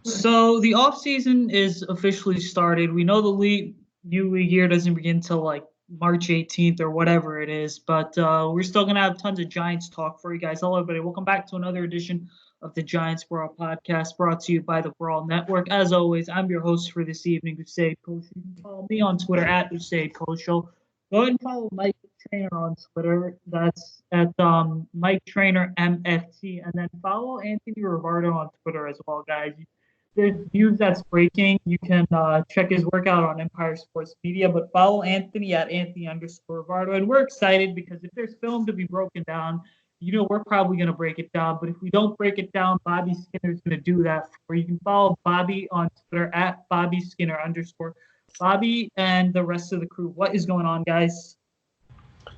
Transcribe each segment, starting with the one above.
So the off season is officially started. We know the new league year doesn't begin till like March 18th or whatever it is, but we're still gonna have tons of Giants talk for you guys. Hello, everybody. Welcome back to another edition of the Giants Brawl podcast, brought to you by the Brawl Network. As always, I'm your host for this evening, Usaid Kosho. You can follow me on Twitter at Usaid Kosho. Go ahead and follow Mike Trainer on Twitter. That's at Mike Trainer MFT, and then follow Anthony Rivardo on Twitter as well, guys. There's news that's breaking. You can check his work out on Empire Sports Media, but follow Anthony at Anthony_Rivardo. And we're excited because if there's film to be broken down, we're probably going to break it down. But if we don't break it down, Bobby Skinner's going to do that for you. You can follow Bobby on Twitter at @BobbySkinner_. Bobby and the rest of the crew, what is going on, guys?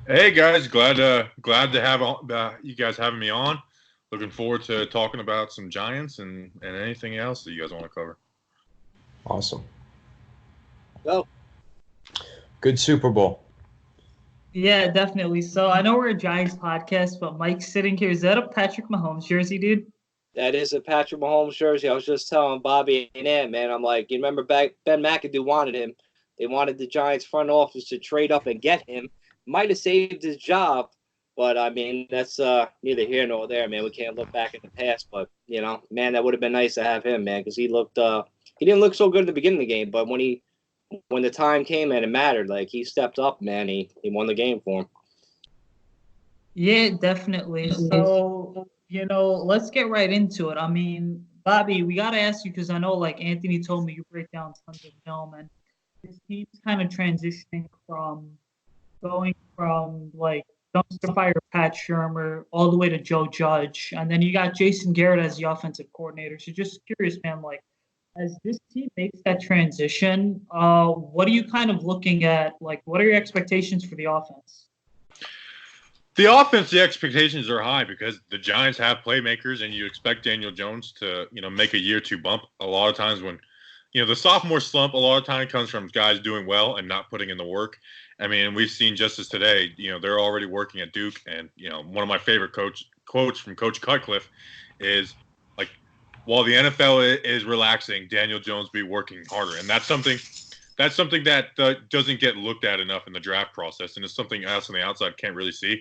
Hey guys, glad to have you guys having me on. Looking forward to talking about some Giants and anything else that you guys want to cover. Awesome. Go. Good Super Bowl. Yeah, definitely. So I know we're a Giants podcast, but Mike's sitting here. Is that a Patrick Mahomes jersey, dude? That is a Patrick Mahomes jersey. I was just telling Bobby and Ant, man, I'm like, you remember back Ben McAdoo wanted him. They wanted the Giants front office to trade up and get him. Might have saved his job, but I mean, that's neither here nor there, man. We can't look back in the past, but man, that would have been nice to have him, man, because he didn't look so good at the beginning of the game, but when the time came and it mattered, like he stepped up, man. He won the game for him. Yeah, definitely. So, let's get right into it. I mean, Bobby, we got to ask you because I know, like Anthony told me, you break down tons of film, and this team's kind of transitioning from going from like dumpster fire Pat Shurmur all the way to Joe Judge, and then you got Jason Garrett as the offensive coordinator. So, just curious, man, like as this team makes that transition, what are you kind of looking at? Like, what are your expectations for the offense? The offense, the expectations are high because the Giants have playmakers, and you expect Daniel Jones to, make a year two bump. A lot of times when, the sophomore slump, a lot of time comes from guys doing well and not putting in the work. I mean, we've seen just as today, they're already working at Duke, and one of my favorite quotes from Coach Cutcliffe is like, while the NFL is relaxing, Daniel Jones be working harder, and that's something that doesn't get looked at enough in the draft process, and it's something us on the outside can't really see.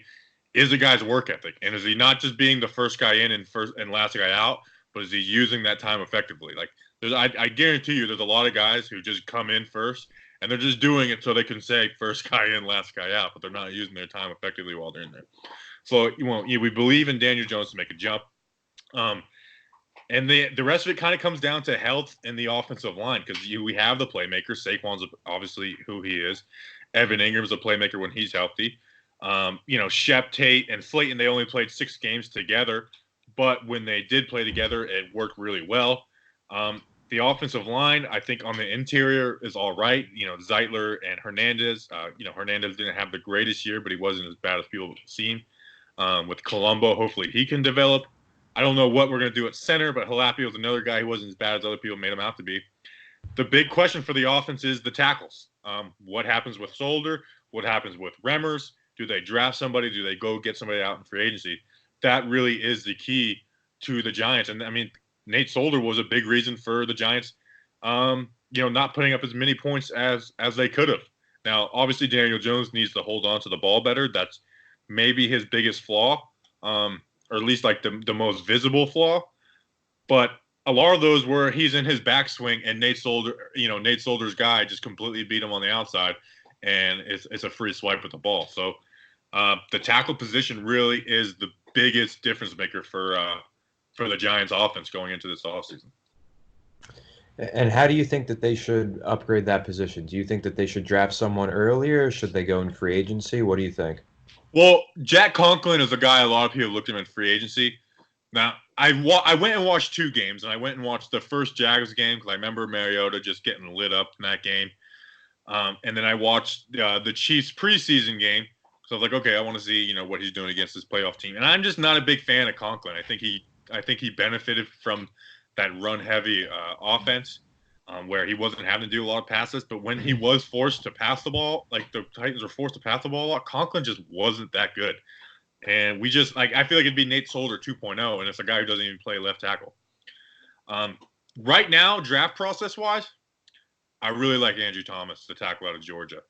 Is the guy's work ethic, and is he not just being the first guy in and last guy out, but is he using that time effectively? Like, I guarantee you, there's a lot of guys who just come in first, and they're just doing it so they can say first guy in, last guy out, but they're not using their time effectively while they're in there. So, we believe in Daniel Jones to make a jump, and the rest of it kind of comes down to health in the offensive line because we have the playmakers. Saquon's obviously who he is. Evan Ingram's a playmaker when he's healthy. Shep, Tate, and Flayton, they only played 6 games together, but when they did play together, it worked really well. The offensive line, I think on the interior is all right. Zeitler and Hernandez. Hernandez didn't have the greatest year, but he wasn't as bad as people seem. With Colombo, hopefully he can develop. I don't know what we're going to do at center, but Halapio is another guy who wasn't as bad as other people made him out to be. The big question for the offense is the tackles. What happens with Solder? What happens with Remmers? Do they draft somebody? Do they go get somebody out in free agency? That really is the key to the Giants. And, I mean, Nate Solder was a big reason for the Giants, not putting up as many points as they could have. Now, obviously, Daniel Jones needs to hold on to the ball better. That's maybe his biggest flaw, or at least like the most visible flaw. But a lot of those were he's in his backswing and Nate Solder's guy just completely beat him on the outside, and it's a free swipe with the ball. So the tackle position really is the biggest difference maker for the Giants offense going into this offseason. And how do you think that they should upgrade that position? Do you think that they should draft someone earlier? Should they go in free agency? What do you think? Well, Jack Conklin is a guy a lot of people looked at him in free agency. Now, I went and watched 2 games, and I went and watched the first Jags game because I remember Mariota just getting lit up in that game. And then I watched the Chiefs preseason game. So I was like, okay, I want to see what he's doing against this playoff team. And I'm just not a big fan of Conklin. I think he benefited from that run-heavy offense where he wasn't having to do a lot of passes. But when he was forced to pass the ball, like the Titans were forced to pass the ball a lot, Conklin just wasn't that good. And we just I feel like it'd be Nate Solder 2.0, and it's a guy who doesn't even play left tackle. right now, draft process wise, I really like Andrew Thomas, the tackle out of Georgia.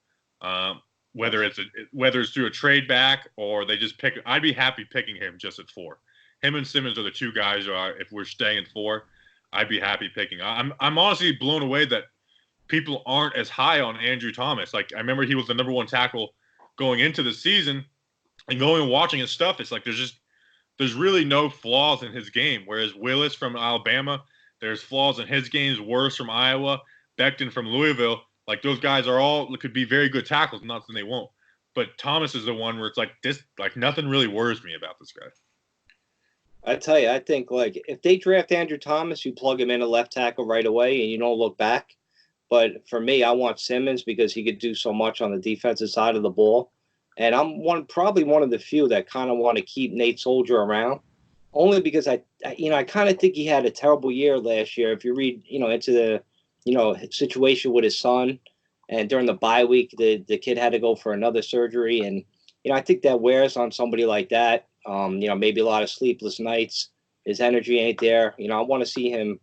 Whether it's through a trade back or they just pick, I'd be happy picking him just at 4. Him and Simmons are the two guys who are, if we're staying at 4, I'd be happy picking. I'm honestly blown away that people aren't as high on Andrew Thomas. Like, I remember he was the number 1 tackle going into the season, and going and watching his stuff, it's like there's really no flaws in his game. Whereas Willis from Alabama, there's flaws in his games. Worse from Iowa, Becton from Louisville. Like, those guys are all could be very good tackles, not that they won't. But Thomas is the one where it's like this, like nothing really worries me about this guy. I tell you, I think like if they draft Andrew Thomas, you plug him in a left tackle right away and you don't look back. But for me, I want Simmons because he could do so much on the defensive side of the ball. And I'm probably one of the few that kind of want to keep Nate Soldier around, only because I kind of think he had a terrible year last year. If you read, into the, situation with his son, and during the bye week, the kid had to go for another surgery, and I think that wears on somebody like that. Maybe a lot of sleepless nights. His energy ain't there. I want to see him,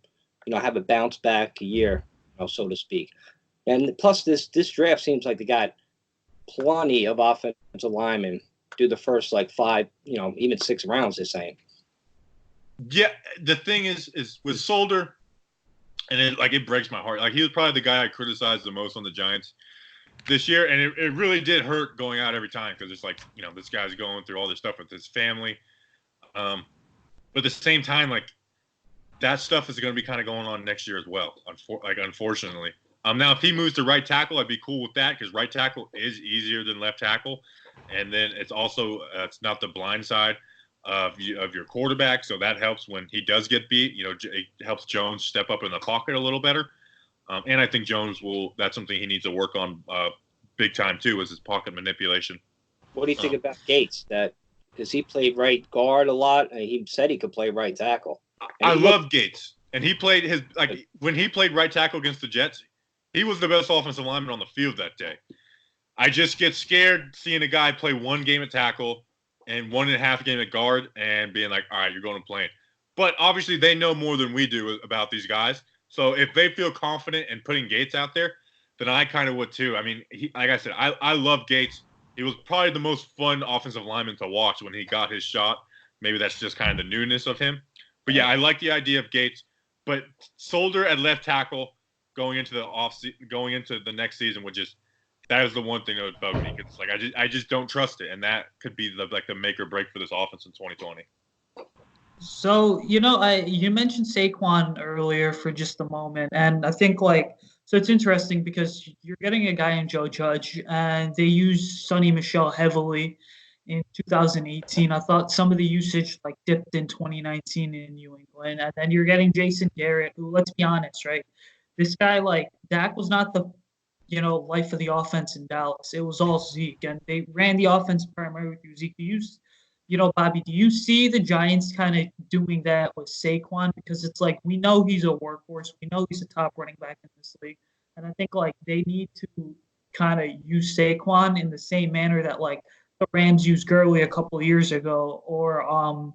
have a bounce back year, so to speak. And plus, this draft seems like they got plenty of offensive linemen through the first 5, even 6 rounds. They're saying. Yeah, the thing is with Solder, and it breaks my heart. Like, he was probably the guy I criticized the most on the Giants this year, and it really did hurt going out every time because it's like, this guy's going through all this stuff with his family. But at the same time, like, that stuff is going to be kind of going on next year as well. Unfortunately. Now, if he moves to right tackle, I'd be cool with that because right tackle is easier than left tackle, and then it's also it's not the blind side of your quarterback, so that helps when he does get beat. It helps Jones step up in the pocket a little better, and I think Jones that's something he needs to work on big time too, is his pocket manipulation. What do you think about Gates? Because he played right guard a lot, and he said he could play right tackle. I love Gates, and he played when he played right tackle against the Jets. He was the best offensive lineman on the field that day. I just get scared seeing a guy play 1 game at tackle and 1.5 game at guard and being like, all right, you're going to play. But obviously they know more than we do about these guys. So if they feel confident in putting Gates out there, then I kind of would too. I mean, like I said, I love Gates. He was probably the most fun offensive lineman to watch when he got his shot. Maybe that's just kind of the newness of him. But yeah, I like the idea of Gates. But Solder at left tackle, going into the next season that is the one thing that would bug me. It's like I just don't trust it, and that could be the make or break for this offense in 2020. So you mentioned Saquon earlier for just a moment, and I think so it's interesting because you're getting a guy in Joe Judge, and they use Sonny Michel heavily in 2018. I thought some of the usage dipped in 2019 in New England, and then you're getting Jason Garrett, who, let's be honest, right? This guy, Dak, was not the, life of the offense in Dallas. It was all Zeke, and they ran the offense primarily through Zeke. Bobby, do you see the Giants kind of doing that with Saquon? Because it's we know he's a workhorse. We know he's a top running back in this league. And I think, they need to kind of use Saquon in the same manner that, the Rams used Gurley a couple of years ago, or,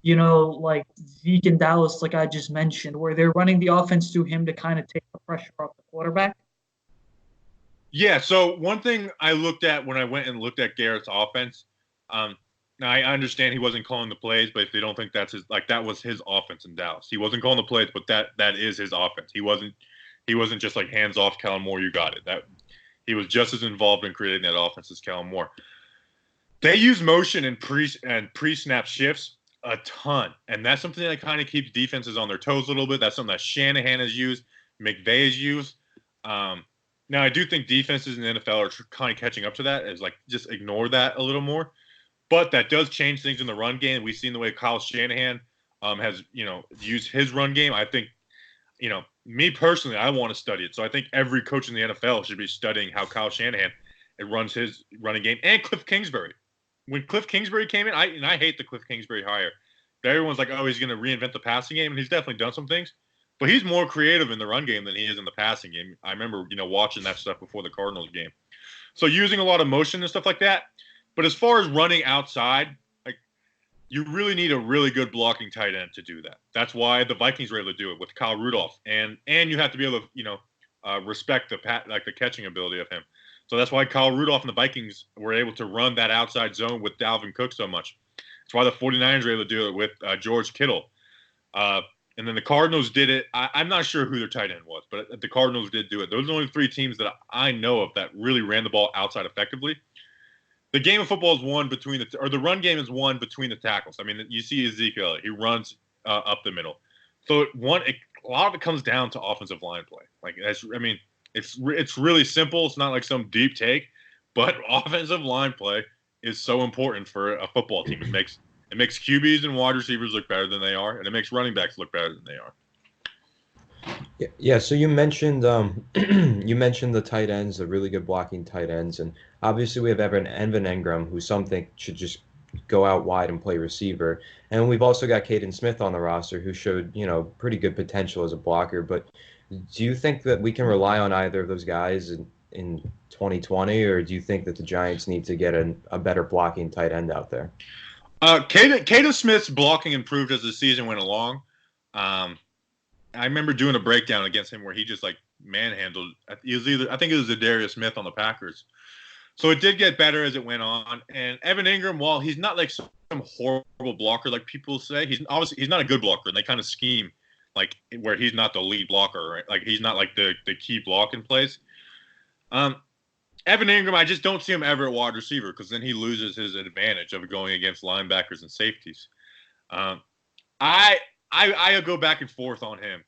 Zeke in Dallas, like I just mentioned, where they're running the offense through him to kind of take the pressure off the quarterback? Yeah, so one thing I looked at when I went and looked at Garrett's offense, now I understand he wasn't calling the plays, but if they don't think that's that was his offense in Dallas. He wasn't calling the plays, but that is his offense. He wasn't just hands off, Kellen Moore, you got it. He was just as involved in creating that offense as Kellen Moore. They use motion and pre-snap shifts a ton, and that's something that kind of keeps defenses on their toes a little bit. That's something that Shanahan has used, McVay has used. Now, I do think defenses in the NFL are kind of catching up to that, is just ignore that a little more. But that does change things in the run game. We've seen the way Kyle Shanahan has, used his run game. I think, me personally, I want to study it. So I think every coach in the NFL should be studying how Kyle Shanahan runs his running game, and Cliff Kingsbury. When Cliff Kingsbury came in, I hate the Cliff Kingsbury hire. Everyone's like, oh, he's going to reinvent the passing game, and he's definitely done some things. But he's more creative in the run game than he is in the passing game. I remember, watching that stuff before the Cardinals game. So using a lot of motion and stuff like that. But as far as running outside, you really need a really good blocking tight end to do that. That's why the Vikings were able to do it with Kyle Rudolph, and you have to be able to respect the catching ability of him. So that's why Kyle Rudolph and the Vikings were able to run that outside zone with Dalvin Cook so much. That's why the 49ers were able to do it with George Kittle. And then the Cardinals did it. I'm not sure who their tight end was, but the Cardinals did do it. Those are the only 3 teams that I know of that really ran the ball outside effectively. The game of football is won between the run game is won between the tackles. I mean, you see Ezekiel, he runs up the middle. So a lot of it comes down to offensive line play. It's really simple. It's not like some deep take, but offensive line play is so important for a football team. It makes QBs and wide receivers look better than they are, and it makes running backs look better than they are. Yeah. So you mentioned the tight ends, the really good blocking tight ends, and obviously we have Evan Engram, who some think should just go out wide and play receiver, and we've also got Caden Smith on the roster, who showed pretty good potential as a blocker. But do you think that we can rely on either of those guys in 2020, or do you think that the Giants need to get a better blocking tight end out there? Caden Smith's blocking improved as the season went along. I remember doing a breakdown against him where he just manhandled. I think it was Zadarius Smith on the Packers. So it did get better as it went on. And Evan Engram, while he's not like some horrible blocker like people say, he's not a good blocker, and they kind of scheme where he's not the lead blocker, right? Like he's not like the key block in place. Evan Engram, I just don't see him ever at wide receiver, because then he loses his advantage of going against linebackers and safeties. I go back and forth on him.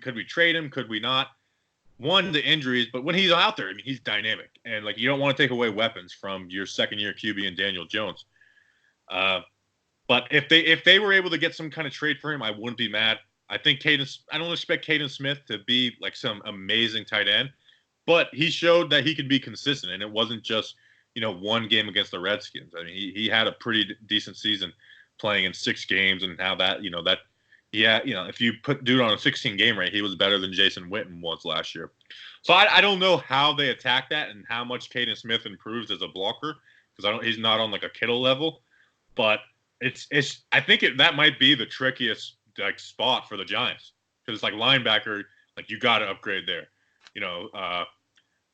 Could we trade him? Could we not? One, the injuries, but when he's out there, I mean, he's dynamic, and you don't want to take away weapons from your second-year QB and Daniel Jones. But if they were able to get some kind of trade for him, I wouldn't be mad. I don't expect Caden Smith to be like some amazing tight end, but he showed that he could be consistent, and it wasn't just one game against the Redskins. I mean, he had a pretty decent season playing in 6 games, and how that if you put dude on a 16-game rate, he was better than Jason Witten was last year. So I don't know how they attack that and how much Caden Smith improves as a blocker, because he's not on like a Kittle level, but I think that might be the trickiest spot for the Giants, because it's linebacker, you got to upgrade there.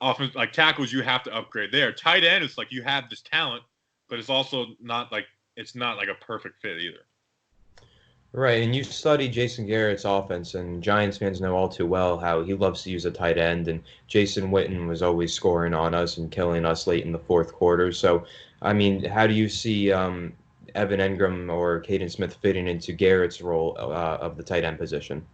Offense tackles, you have to upgrade there. Tight end, it's you have this talent, but it's also not it's not a perfect fit either. Right, and you study Jason Garrett's offense, and Giants fans know all too well how he loves to use a tight end, and Jason Witten was always scoring on us and killing us late in the fourth quarter. So, I mean, how do you see Evan Engram or Caden Smith fitting into Garrett's role of the tight end position?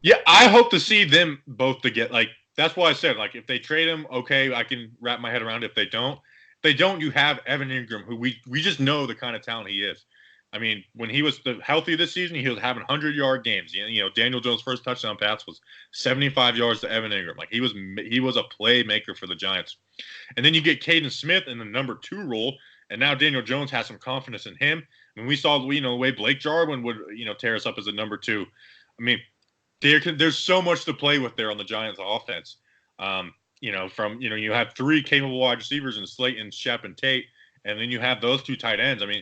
Yeah, I hope to see them both to get that's why I said if they trade him, okay, I can wrap my head around it. If they don't, you have Evan Engram, who we just know the kind of talent he is. I mean, when he was healthy this season, he was having 100-yard games. Daniel Jones' first touchdown pass was 75 yards to Evan Engram. He was a playmaker for the Giants. And then you get Caden Smith in the number 2 role, and now Daniel Jones has some confidence in him. I mean, we saw the way Blake Jarwin would tear us up as a number 2. I mean, there's so much to play with there on the Giants' offense. You have 3 capable wide receivers in Slayton, Shep, and Tate, and then you have those 2 tight ends. I mean,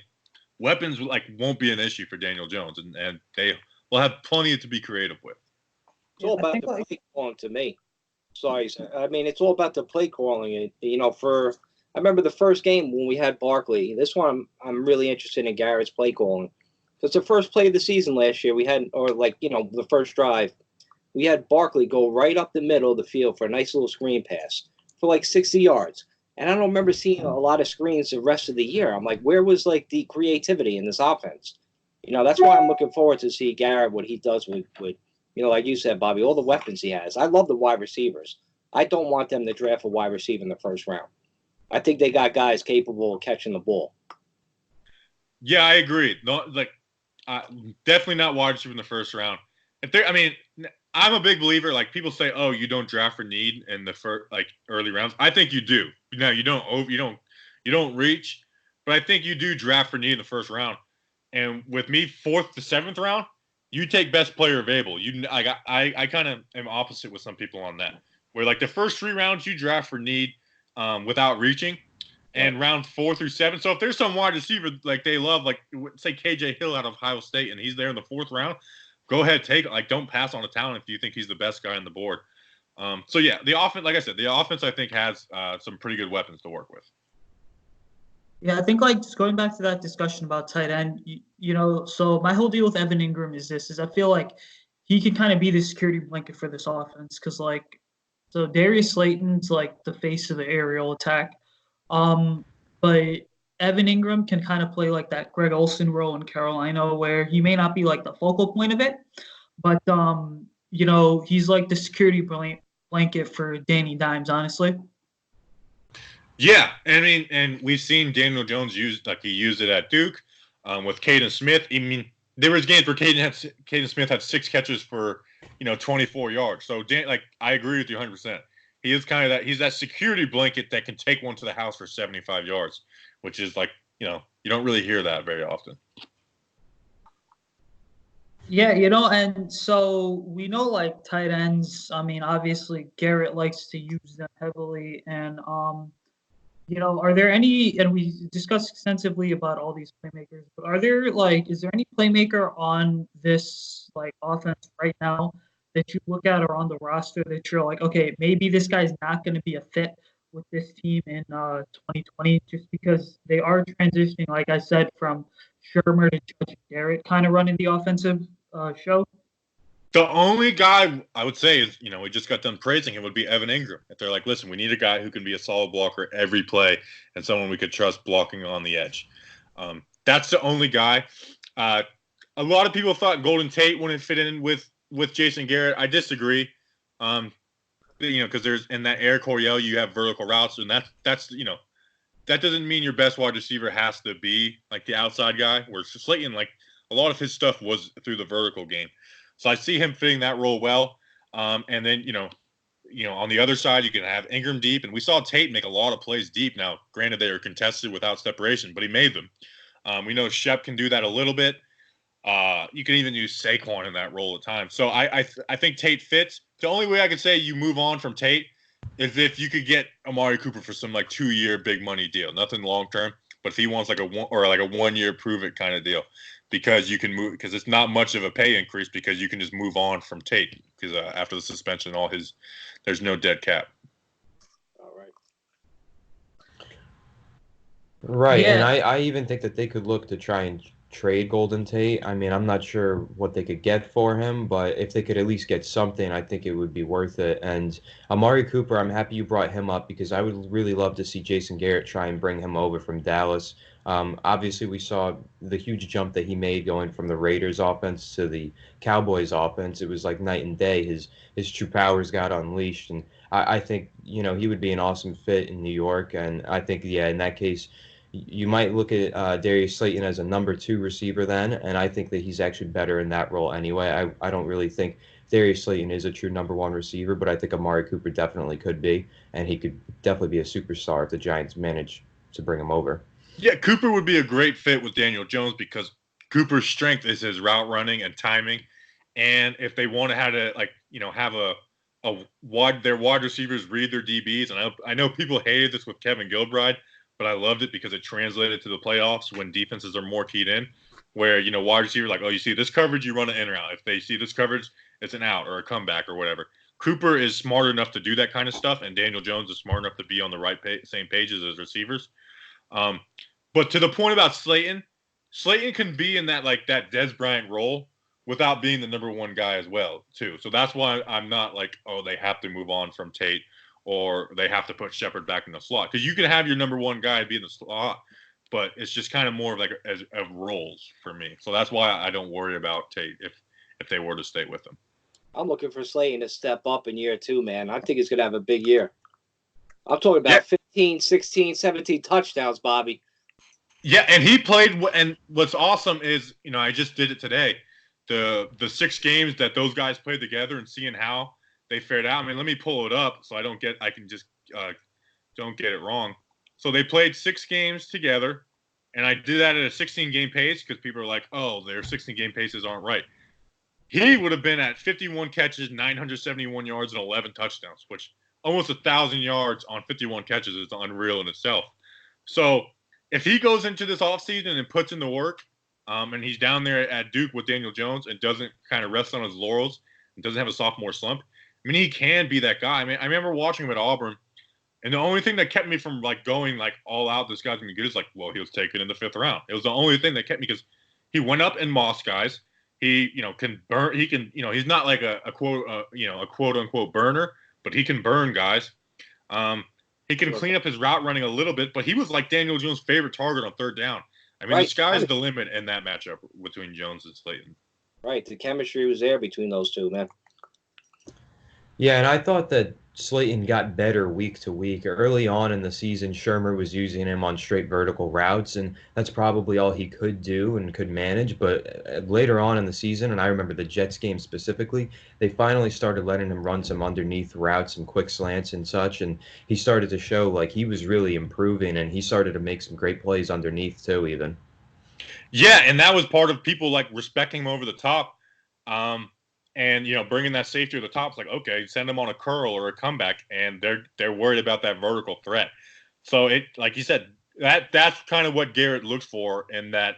weapons won't be an issue for Daniel Jones, and they will have plenty to be creative with. It's all about the play calling to me. Sorry, sir. I mean, it's all about the play calling. I remember the first game when we had Barkley. This one, I'm really interested in Garrett's play calling, because the first play of the season last year, we had, the first drive, we had Barkley go right up the middle of the field for a nice little screen pass for 60 yards. And I don't remember seeing a lot of screens the rest of the year. I'm like, where was the creativity in this offense? That's why I'm looking forward to see Garrett, what he does with like you said, Bobby, all the weapons he has. I love the wide receivers. I don't want them to draft a wide receiver in the first round. I think they got guys capable of catching the ball. Yeah, I agree. No, definitely not wide receiver in the first round. I'm a big believer. People say, "Oh, you don't draft for need in the first early rounds." I think you do. Now you don't reach, but I think you do draft for need in the first round. And with me, 4th to 7th round, you take best player available. I kind of am opposite with some people on that, where the first 3 rounds you draft for need without reaching. and round 4 through 7. So if there's some wide receiver like they love, like say KJ Hill out of Ohio State, and he's there in the 4th round, go ahead, take it. Like, don't pass on a talent if you think he's the best guy on the board. So yeah, the offense, like I said, the offense I think has some pretty good weapons to work with. Yeah, I think like just going back to that discussion about tight end, so my whole deal with Evan Ingram is I feel like he can kind of be the security blanket for this offense because like, so Darius Slayton's like the face of the aerial attack, but Evan Ingram can kind of play like that Greg Olsen role in Carolina where he may not be like the focal point of it, but he's like the security blanket for Danny Dimes, honestly. Yeah, I mean, and we've seen Daniel Jones used it at Duke with Caden Smith. I mean, there was games where Caden Smith had 6 catches for 24 yards. So I agree with you 100%. He is kind of that. He's that security blanket that can take one to the house for 75 yards, which is like you don't really hear that very often. Yeah, and so we know like tight ends. I mean, obviously Garrett likes to use them heavily, and are there any, and we discussed extensively about all these playmakers, but is there any playmaker on this like offense right now that you look at or on the roster that you're like, okay, maybe this guy's not going to be a fit with this team in 2020 just because they are transitioning, like I said, from Shermer to Judge and Garrett kind of running the offensive show? The only guy I would say is, we just got done praising him would be Evan Ingram. If they're like, listen, we need a guy who can be a solid blocker every play and someone we could trust blocking on the edge. That's the only guy. A lot of people thought Golden Tate wouldn't fit in with Jason Garrett. I disagree. Because there's in that Air Coryell, you have vertical routes, and that's that doesn't mean your best wide receiver has to be like the outside guy. Where Slayton, like a lot of his stuff was through the vertical game. So I see him fitting that role well. And then, on the other side, you can have Ingram deep. And we saw Tate make a lot of plays deep. Now, granted, they were contested without separation, but he made them. We know Shep can do that a little bit. You can even use Saquon in that role at times. So I think Tate fits. The only way I could say you move on from Tate is if you could get Amari Cooper for some like 2-year big money deal. Nothing long term, but if he wants like a 1-year prove it kind of deal. Because you can move, because it's not much of a pay increase because you can just move on from Tate because after the suspension, there's no dead cap. All right. Right, Yeah. and I even think that they could look to try and trade Golden Tate. I mean, I'm not sure what they could get for him, but if they could at least get something, I think it would be worth it. And Amari Cooper, I'm happy you brought him up because I would really love to see Jason Garrett try and bring him over from Dallas. Obviously, we saw the huge jump that he made going from the Raiders offense to the Cowboys offense. It was like night and day. His true powers got unleashed, and I think he would be an awesome fit in New York. And I think in that case, you might look at Darius Slayton as a number 2 receiver then, and I think that he's actually better in that role anyway. I don't really think Darius Slayton is a true number 1 receiver, but I think Amari Cooper definitely could be, and he could definitely be a superstar if the Giants manage to bring him over. Yeah, Cooper would be a great fit with Daniel Jones because Cooper's strength is his route running and timing, and if they want to have their wide receivers read their DBs, and I know people hated this with Kevin Gilbride, but I loved it because it translated to the playoffs when defenses are more keyed in, where, wide receivers like, oh, you see this coverage, you run an in or out. If they see this coverage, it's an out or a comeback or whatever. Cooper is smart enough to do that kind of stuff, and Daniel Jones is smart enough to be on the same pages as receivers. But to the point about Slayton can be in that Dez Bryant role without being the number 1 guy as well, too. So that's why I'm not like, oh, they have to move on from Tate or they have to put Shepard back in the slot. Because you can have your number 1 guy be in the slot, but it's just kind of more of of roles for me. So that's why I don't worry about Tate if they were to stay with him. I'm looking for Slayton to step up in year 2, man. I think he's going to have a big year. I'm talking about 15, 16, 17 touchdowns, Bobby. Yeah, and he played, and what's awesome is, I just did it today. The 6 games that those guys played together and seeing how they fared out. I mean, let me pull it up so don't get it wrong. So they played 6 games together, and I did that at a 16-game pace because people are like, oh, their 16-game paces aren't right. He would have been at 51 catches, 971 yards, and 11 touchdowns, which almost 1,000 yards on 51 catches is unreal in itself. So if he goes into this offseason and puts in the work, and he's down there at Duke with Daniel Jones and doesn't kind of rest on his laurels and doesn't have a sophomore slump, I mean, he can be that guy. I mean, I remember watching him at Auburn, and the only thing that kept me from like going like all out, this guy's gonna be good, is like, well, he was taken in the 5th round. It was the only thing that kept me, because he went up and mossed guys. He, can burn. He can, he's not like a quote unquote burner, but he can burn guys. He can clean up his route running a little bit, but he was like Daniel Jones' favorite target on 3rd down. I mean, the sky's the limit in that matchup between Jones and Slayton. Right, the chemistry was there between those two, man. Yeah, and I thought that Slayton got better week to week. Early on in the season, Shermer was using him on straight vertical routes, and that's probably all he could do and could manage. But later on in the season, and I remember the Jets game specifically, they finally started letting him run some underneath routes, some quick slants and such, and he started to show like he was really improving, and he started to make some great plays underneath too, even. Yeah, and that was part of people like respecting him over the top. And bringing that safety to the top, it's like, okay, send them on a curl or a comeback, and they're worried about that vertical threat. So it, like you said, that's kind of what Garrett looks for in that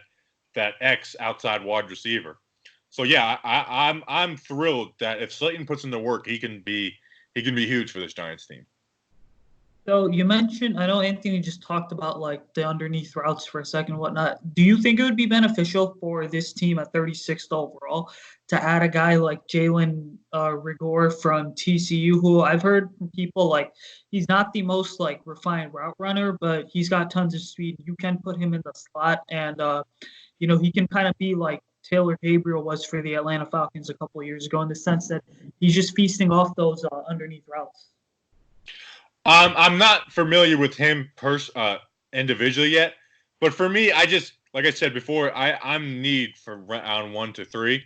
X outside wide receiver. So yeah, I'm thrilled that if Slayton puts in the work, he can be huge for this Giants team. So you mentioned, I know Anthony just talked about like the underneath routes for a second and whatnot. Do you think it would be beneficial for this team at 36th overall to add a guy like Jalen Rigor from TCU, who I've heard from people like he's not the most like refined route runner, but he's got tons of speed. You can put him in the slot, and he can kind of be like Taylor Gabriel was for the Atlanta Falcons a couple of years ago, in the sense that he's just feasting off those underneath routes. I'm not familiar with him individually yet, but for me, I just, like I said before, I'm need for round 1 to 3,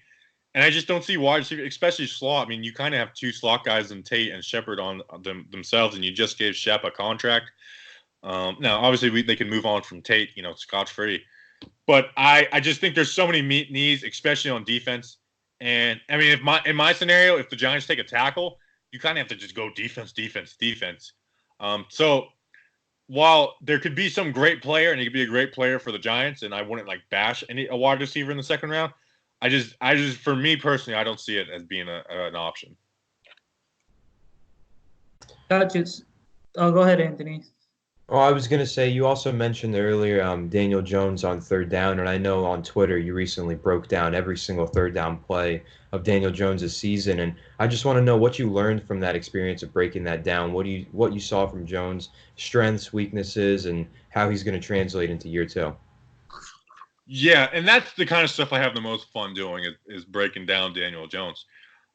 and I just don't see wide receiver, especially slot. I mean, you kind of have 2 slot guys in Tate and Shepard on themselves, and you just gave Shep a contract. Now, obviously, they can move on from Tate, scotch-free, but I just think there's so many needs, especially on defense. And I mean, in my scenario, if the Giants take a tackle, you kind of have to just go defense. So while there could be some great player, and he could be a great player for the Giants, and I wouldn't like bash a wide receiver in the 2nd round, I just for me personally, I don't see it as being an option. Gotcha. Go ahead, Anthony. Oh, I was going to say, you also mentioned earlier Daniel Jones on 3rd down, and I know on Twitter you recently broke down every single 3rd down play of Daniel Jones' season, and I just want to know what you learned from that experience of breaking that down. What you saw from Jones' strengths, weaknesses, and how he's going to translate into year 2. Yeah, and that's the kind of stuff I have the most fun doing is breaking down Daniel Jones.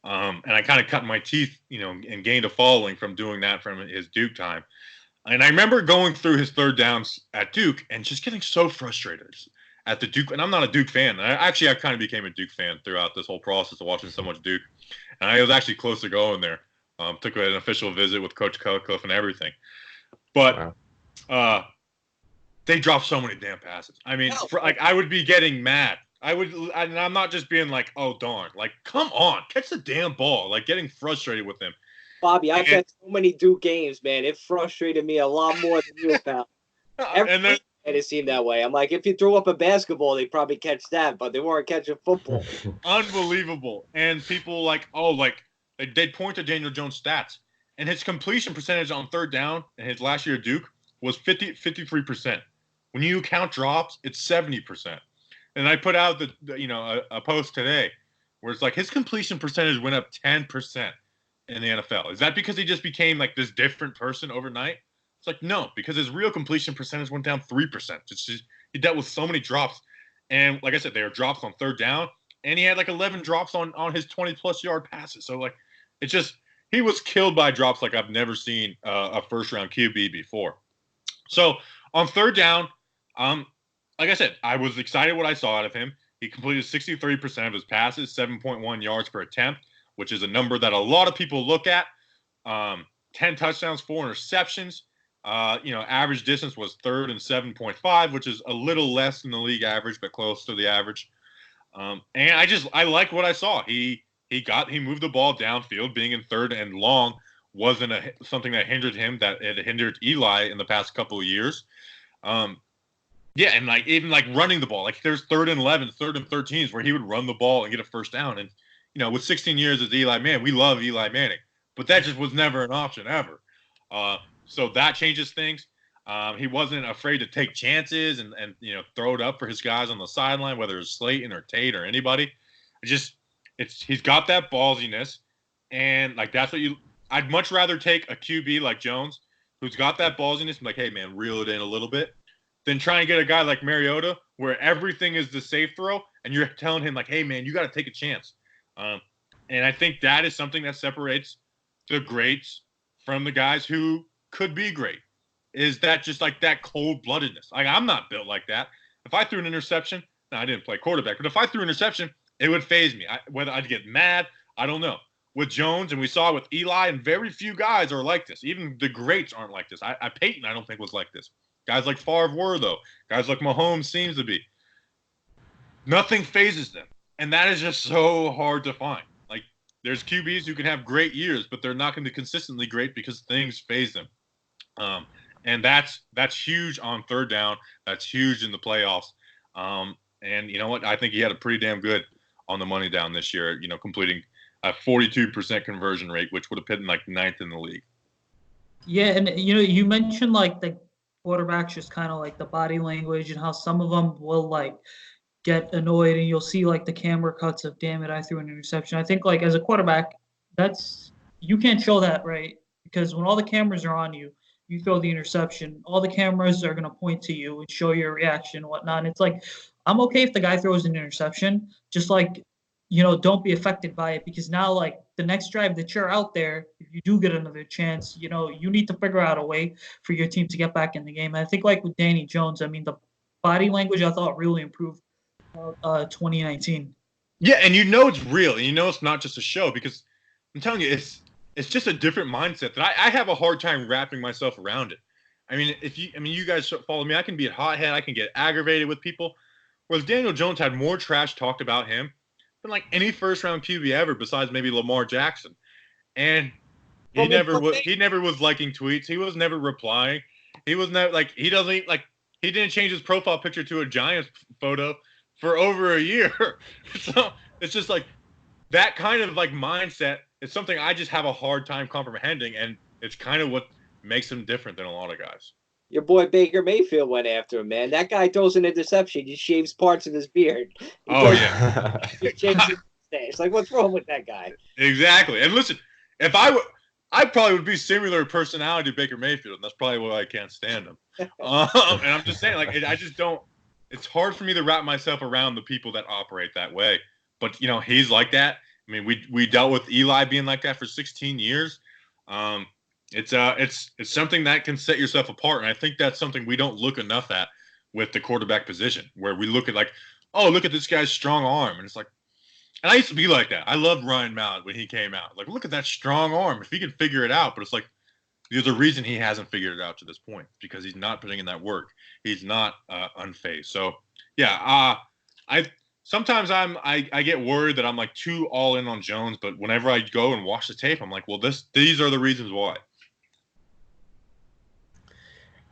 And I kind of cut my teeth, and gained a following from doing that from his Duke time. And I remember going through his 3rd downs at Duke and just getting so frustrated at the Duke. And I'm not a Duke fan. I kind of became a Duke fan throughout this whole process of watching so much Duke. And I was actually close to going there. Took an official visit with Coach Cutcliffe and everything. But they dropped so many damn passes. I mean, I would be getting mad. And I'm not just being like, oh, darn. Like, come on, catch the damn ball. Like, getting frustrated with him. Bobby, I've had so many Duke games, man. It frustrated me a lot more than you, pal. Every it seemed that way. I'm like, if you throw up a basketball, they probably catch that, but they weren't catching football. Unbelievable. And people they'd point to Daniel Jones' stats, and his completion percentage on 3rd down in his last year at Duke was 53%. When you count drops, it's 70%. And I put out a post today where it's like his completion percentage went up 10%. In the NFL. Is that because he just became like this different person overnight? It's like, no, because his real completion percentage went down 3%. It's just, he dealt with so many drops. And like I said, they were drops on 3rd down, and he had like 11 drops on his 20-plus yard passes. So like, it's just, he was killed by drops like I've never seen a 1st-round QB before. So on 3rd down, like I said, I was excited what I saw out of him. He completed 63% of his passes, 7.1 yards per attempt, which is a number that a lot of people look at. 10 touchdowns, 4 interceptions. Average distance was 3rd and 7.5, which is a little less than the league average, but close to the average. And I like what I saw. He moved the ball downfield. Being in 3rd and long wasn't something that hindered him, that it hindered Eli in the past couple of years. Yeah, and like even like running the ball, like there's 3rd and 11, 3rd and 13s where he would run the ball and get a first down. And with 16 years as Eli Manning, we love Eli Manning, but that just was never an option ever. So that changes things. He wasn't afraid to take chances and throw it up for his guys on the sideline, whether it's Slayton or Tate or anybody. He's got that ballsiness, and like that's what I'd much rather take a QB like Jones, who's got that ballsiness, and like, hey man, reel it in a little bit, than try and get a guy like Mariota where everything is the safe throw, and you're telling him like, hey man, you got to take a chance. And I think that is something that separates the greats from the guys who could be great. Is that just like that cold-bloodedness? Like I'm not built like that. If I threw an interception, no, I didn't play quarterback, but if I threw an interception, it would faze me. Whether I'd get mad, I don't know. With Jones, and we saw with Eli, and very few guys are like this. Even the greats aren't like this. Peyton, I don't think was like this. Guys like Favre were, though. Guys like Mahomes seems to be. Nothing phases them. And that is just so hard to find. Like, there's QBs who can have great years, but they're not going to be consistently great because things phase them. And that's huge on 3rd down. That's huge in the playoffs. And you know what? I think he had a pretty damn good on the money down this year, completing a 42% conversion rate, which would have put him like 9th in the league. Yeah, and you mentioned like the quarterbacks, just kind of like the body language and how some of them will like get annoyed, and you'll see like the camera cuts of, damn it, I threw an interception. I think like as a quarterback, you can't show that, right? Because when all the cameras are on you, you throw the interception, all the cameras are going to point to you and show your reaction and whatnot. And it's like, I'm okay if the guy throws an interception, just like, don't be affected by it, because now like the next drive that you're out there, if you do get another chance, you need to figure out a way for your team to get back in the game. And I think like with Danny Jones, I mean, the body language I thought really improved 2019. Yeah, and it's real, and it's not just a show, because I'm telling you, it's just a different mindset that I have a hard time wrapping myself around it. I mean, you guys follow me, I can be a hothead, I can get aggravated with people. Whereas Daniel Jones had more trash talked about him than like any first-round QB ever, besides maybe Lamar Jackson. And he never was liking tweets. He was never replying. He was never like he didn't change his profile picture to a Giants photo for over a year. So it's just like that kind of like mindset is something I just have a hard time comprehending, and it's kind of what makes him different than a lot of guys. Your boy Baker Mayfield went after him, man. That guy throws an interception. He shaves parts of his beard. Yeah. It's like, what's wrong with that guy? Exactly. And listen, if I probably would be similar personality to Baker Mayfield, and that's probably why I can't stand him. And I'm just saying, like, I just don't. It's hard for me to wrap myself around the people that operate that way. But he's like that. I mean, we dealt with Eli being like that for 16 years. It's something that can set yourself apart, and I think that's something we don't look enough at with the quarterback position, where we look at like, oh, look at this guy's strong arm, and it's like, and I used to be like that. I loved Ryan Mallett when he came out. Like, look at that strong arm. If he can figure it out, but it's like there's a reason he hasn't figured it out to this point, because he's not putting in that work. He's not unfazed. So yeah, sometimes I get worried that I'm like too all in on Jones, but whenever I go and watch the tape, I'm like, well, these are the reasons why.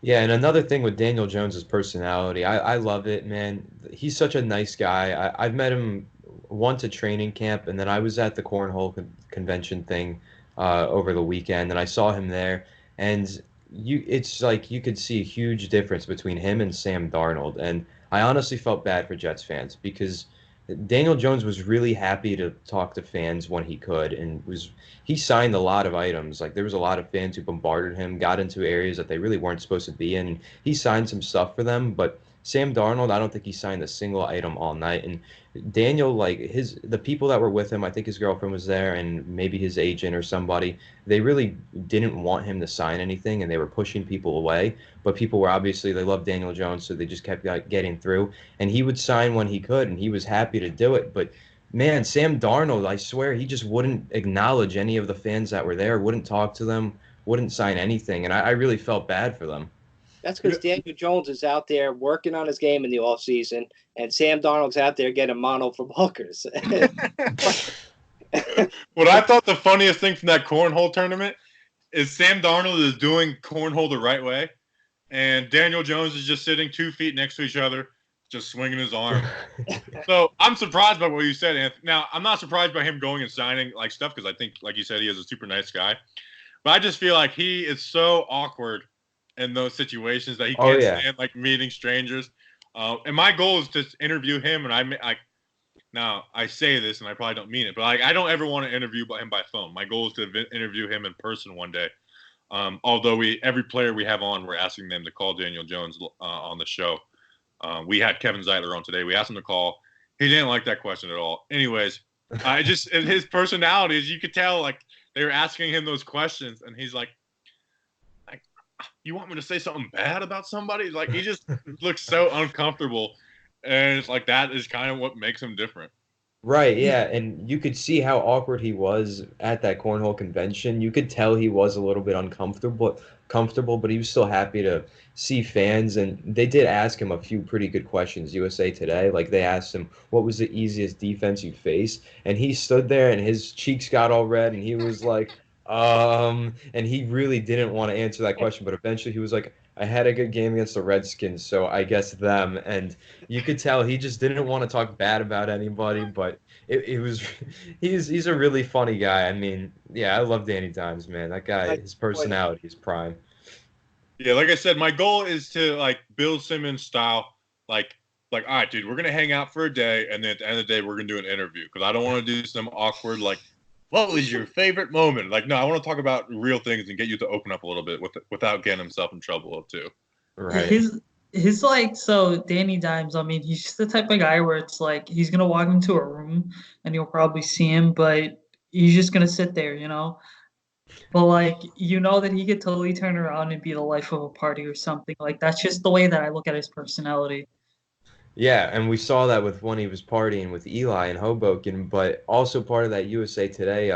Yeah, and another thing with Daniel Jones's personality, I love it, man. He's such a nice guy. I've met him once at training camp, and then I was at the cornhole convention thing over the weekend, and I saw him there. And it's like you could see a huge difference between him and Sam Darnold. And I honestly felt bad for Jets fans, because Daniel Jones was really happy to talk to fans when he could, and he signed a lot of items. Like, there was a lot of fans who bombarded him, got into areas that they really weren't supposed to be in. He signed some stuff for them, but Sam Darnold, I don't think he signed a single item all night. And Daniel, like the people that were with him, I think his girlfriend was there, and maybe his agent or somebody, they really didn't want him to sign anything, and they were pushing people away. But people were they loved Daniel Jones, so they just kept getting through. And he would sign when he could, and he was happy to do it. But man, Sam Darnold, I swear, he just wouldn't acknowledge any of the fans that were there, wouldn't talk to them, wouldn't sign anything. And I really felt bad for them. That's because Daniel Jones is out there working on his game in the offseason, and Sam Darnold's out there getting mono from hookers. What I thought the funniest thing from that cornhole tournament is Sam Darnold is doing cornhole the right way, and Daniel Jones is just sitting 2 feet next to each other, just swinging his arm. So I'm surprised by what you said, Anthony. Now, I'm not surprised by him going and signing like stuff because I think, like you said, he is a super nice guy. But I just feel like he is so awkward in those situations that he can't stand like meeting strangers. And my goal is to interview him, and now I say this and I probably don't mean it, but like I don't ever want to interview him by phone. My goal is to interview him in person one day. Although every player we have on, we're asking them to call Daniel Jones on the show. We had Kevin Zeitler on today. We asked him to call. He didn't like that question at all. Anyways, his personality, as you could tell, like they were asking him those questions, and he's like, you want me to say something bad about somebody? Like he just looks so uncomfortable, and it's like that is kind of what makes him different. Right, yeah, and you could see how awkward he was at that cornhole convention. You could tell he was a little bit uncomfortable, but he was still happy to see fans, and they did ask him a few pretty good questions. USA Today, like they asked him, what was the easiest defense you faced? And he stood there, and his cheeks got all red, and he was like, and he really didn't want to answer that question, but eventually he was like, I had a good game against the Redskins, so I guess them. And you could tell he just didn't want to talk bad about anybody, but it was he's a really funny guy. I mean, yeah, I love Danny Dimes, man. That guy, his personality is prime. Yeah, like I said, my goal is to like Bill Simmons style, like all right, dude, we're gonna hang out for a day, and then at the end of the day, we're gonna do an interview because I don't want to do some awkward like, what was your favorite moment? Like, no, I want to talk about real things and get you to open up a little bit without getting himself in trouble too. Right. His like, so Danny Dimes, I mean, he's just the type of guy where it's like he's gonna walk into a room and you'll probably see him, but he's just gonna sit there, you know. But like, you know that he could totally turn around and be the life of a party or something. Like that's just the way that I look at his personality. Yeah, and we saw that with when he was partying with Eli in Hoboken, but also part of that USA Today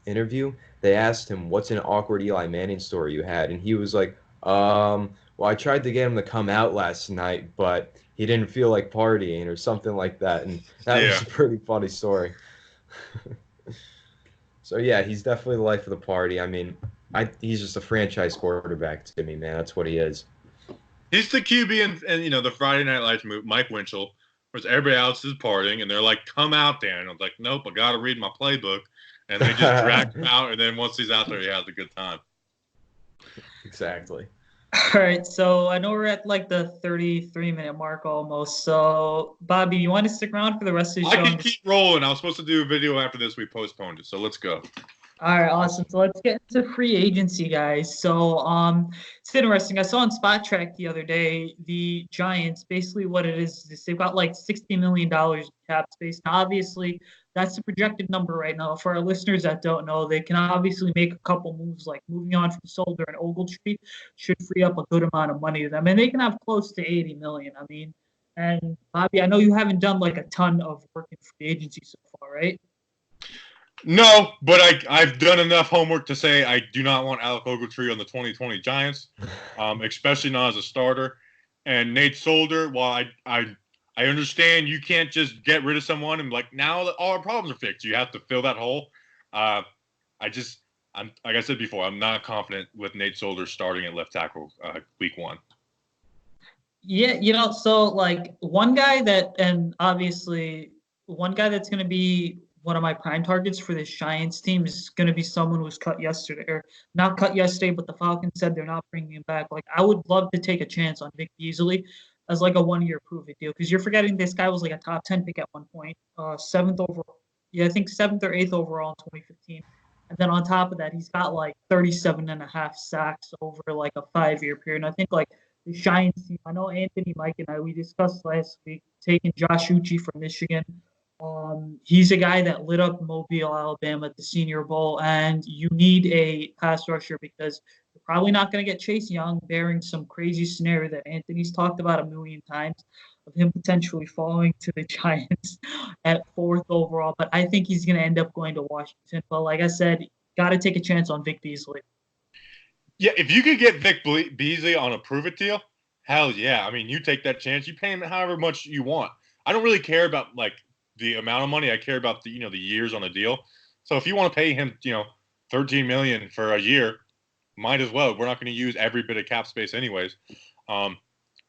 interview, they asked him, what's an awkward Eli Manning story you had? And he was like, well, I tried to get him to come out last night, but he didn't feel like partying or something like that. And that was a pretty funny story. So, yeah, he's definitely the life of the party. I mean, he's just a franchise quarterback to me, man. That's what he is. He's the QB and you know, the Friday Night Lights movie, Mike Winchell, whereas everybody else is partying, and they're like, come out there. And I was like, nope, I got to read my playbook. And they just drag him out, and then once he's out there, he has a good time. Exactly. All right, so I know we're at like the 33-minute mark almost. So, Bobby, you want to stick around for the rest of the show? I can keep rolling. I was supposed to do a video after this. We postponed it, so let's go. All right, awesome. So let's get into free agency, guys. So it's interesting. I saw on Spot Track the other day, the Giants, basically what it is they've got like $60 million cap space. Now, obviously, that's the projected number right now. For our listeners that don't know, they can obviously make a couple moves, like moving on from Solder and Ogletree should free up a good amount of money to them. And they can have close to $80 million. I mean, and Bobby, I know you haven't done like a ton of work in free agency so far, right? No, but I've done enough homework to say I do not want Alec Ogletree on the 2020 Giants, especially not as a starter. And Nate Solder, while I understand you can't just get rid of someone and like now all our problems are fixed. You have to fill that hole. I'm like I said before, I'm not confident with Nate Solder starting at left tackle week 1. Yeah, you know, so like one guy that's going to be one of my prime targets for this Giants team is going to be someone who was cut yesterday, or not cut yesterday, but the Falcons said they're not bringing him back. Like, I would love to take a chance on Vic Beasley as like a 1-year prove-it deal, because you're forgetting this guy was like a top 10 pick at one point, 7th overall. Yeah, I think 7th or 8th overall in 2015. And then on top of that, he's got like 37.5 sacks over like a 5-year period. And I think like the Giants team, I know Anthony, Mike, and we discussed last week taking Josh Uche from Michigan. He's a guy that lit up Mobile, Alabama at the Senior Bowl, and you need a pass rusher because you're probably not going to get Chase Young, bearing some crazy scenario that Anthony's talked about a million times of him potentially falling to the Giants at 4th overall. But I think he's going to end up going to Washington. But like I said, got to take a chance on Vic Beasley. Yeah, if you could get Vic Beasley on a prove-it deal, hell yeah. I mean, you take that chance. You pay him however much you want. I don't really care about like the amount of money. I care about the the years on the deal. So if you want to pay him $13 million for a year, might as well. We're not going to use every bit of cap space anyways.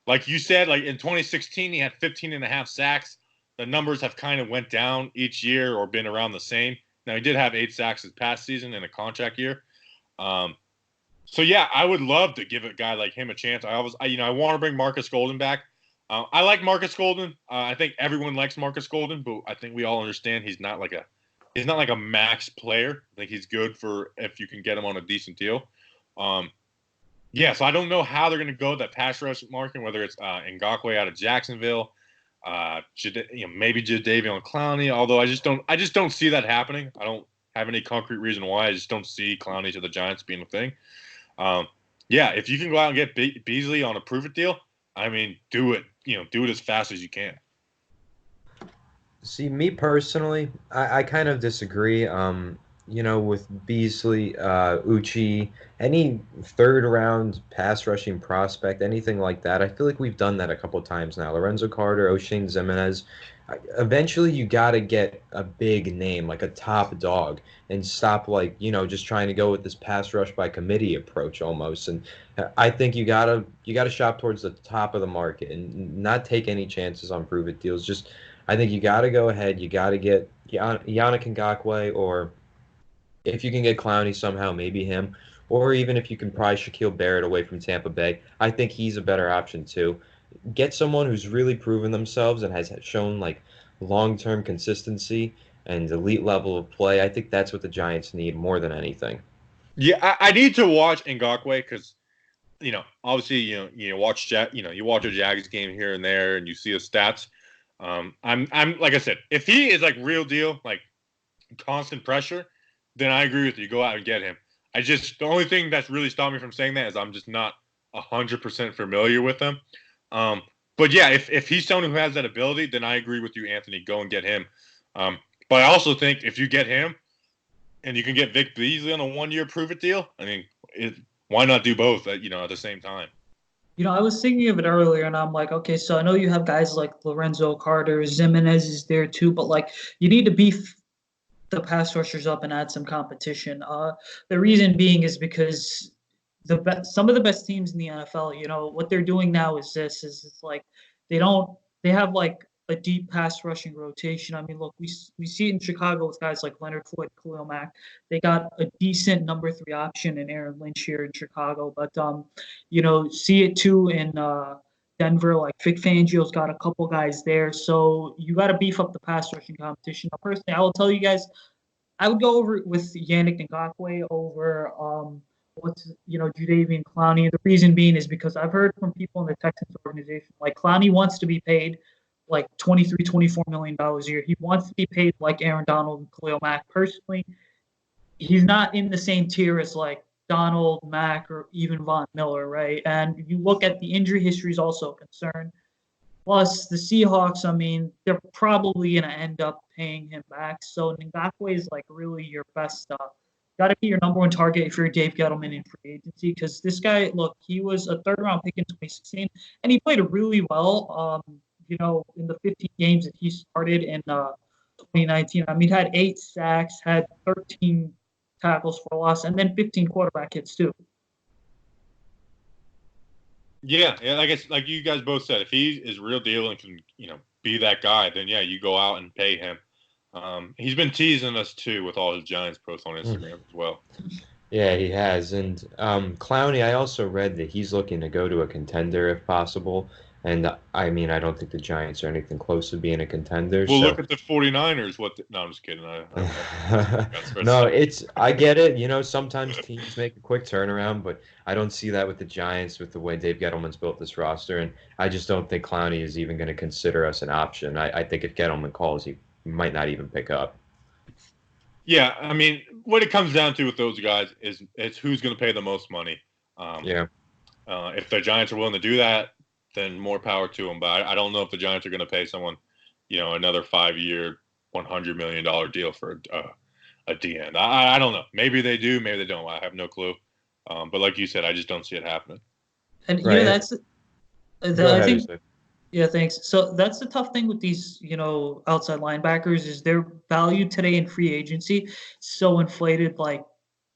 Like you said, like in 2016, he had 15 and a half sacks. The numbers have kind of went down each year or been around the same. Now he did have 8 sacks this past season in a contract year. So yeah, I would love to give a guy like him a chance. I want to bring Marcus Golden back. I like Marcus Golden. I think everyone likes Marcus Golden, but I think we all understand he's not like a max player. I think he's good for if you can get him on a decent deal. Yeah, so I don't know how they're going to go that pass rush market, whether it's Ngakoue out of Jacksonville, maybe Jadeveon Clowney. Although I just don't see that happening. I don't have any concrete reason why. I just don't see Clowney to the Giants being a thing. Yeah, if you can go out and get Beasley on a prove-it deal, I mean, do it. Do it as fast as you can. See, me personally, I kind of disagree. With Beasley, Uchi, any third-round pass rushing prospect, anything like that, I feel like we've done that a couple times now. Lorenzo Carter, O'Shane Ximines. Eventually, you got to get a big name, like a top dog, and stop just trying to go with this pass rush by committee approach almost. And I think you gotta shop towards the top of the market and not take any chances on prove-it deals. I think you got to go ahead. You got to get Yannick Ngakoue, or if you can get Clowney somehow, maybe him. Or even if you can pry Shaquille Barrett away from Tampa Bay, I think he's a better option too. Get someone who's really proven themselves and has shown long-term consistency and elite level of play. I think that's what the Giants need more than anything. Yeah, I need to watch Ngakoue because, obviously, you watch a Jags game here and there, and you see his stats. I'm like I said, if he is real deal, constant pressure, then I agree with you. Go out and get him. The only thing that's really stopped me from saying that is I'm just not 100% familiar with him. But yeah, if he's someone who has that ability, then I agree with you, Anthony. Go and get him. But I also think if you get him and you can get Vic Beasley on a 1-year prove-it deal, I mean, why not do both at the same time? I was thinking of it earlier, and I'm like, okay, so I know you have guys like Lorenzo Carter, Ximines is there too, but you need to beef the pass rushers up and add some competition. The reason being is because some of the best teams in the NFL, what they're doing now is it's like they have a deep pass rushing rotation. I mean, look, we see it in Chicago with guys like Leonard Floyd, Khalil Mack. They got a decent number 3 option in Aaron Lynch here in Chicago, but see it too in Denver. Like Vic Fangio's got a couple guys there, so you got to beef up the pass rushing competition. Now, personally, I will tell you guys, I would go over with Yannick Ngakoue over Jadeveon Clowney. And the reason being is because I've heard from people in the Texans organization, Clowney wants to be paid $23, $24 million a year. He wants to be paid like Aaron Donald and Khalil Mack. Personally, he's not in the same tier as Donald, Mack, or even Von Miller, right? And if you look at the injury history is also a concern. Plus, the Seahawks, I mean, they're probably going to end up paying him back. So Ngakoue is really your best got to be your number 1 target if you're Dave Gettleman in free agency, because this guy, look, he was a 3rd-round pick in 2016, and he played really well. In the 15 games that he started in 2019, I mean, he had 8 sacks, had 13 tackles for loss, and then 15 quarterback hits too. Yeah, I guess like you guys both said, if he is real deal and can be that guy, then yeah, you go out and pay him. He's been teasing us too with all his Giants posts on Instagram as well. Yeah, he has. And Clowney, I also read that he's looking to go to a contender if possible. And I mean, I don't think the Giants are anything close to being a contender. Well, look at the 49ers. No, I'm just kidding. No, I get it. Sometimes teams make a quick turnaround, but I don't see that with the Giants with the way Dave Gettleman's built this roster. And I just don't think Clowney is even going to consider us an option. I think if Gettleman calls, he might not even pick up. Yeah, I mean, what it comes down to with those guys is it's who's going to pay the most money. If the Giants are willing to do that, then more power to them. But I don't know if the Giants are going to pay someone, another 5-year, $100 million deal for a DN. I don't know. Maybe they do. Maybe they don't. I have no clue. But like you said, I just don't see it happening. And that's I think. Yeah, thanks. So that's the tough thing with these, outside linebackers is their value today in free agency so inflated.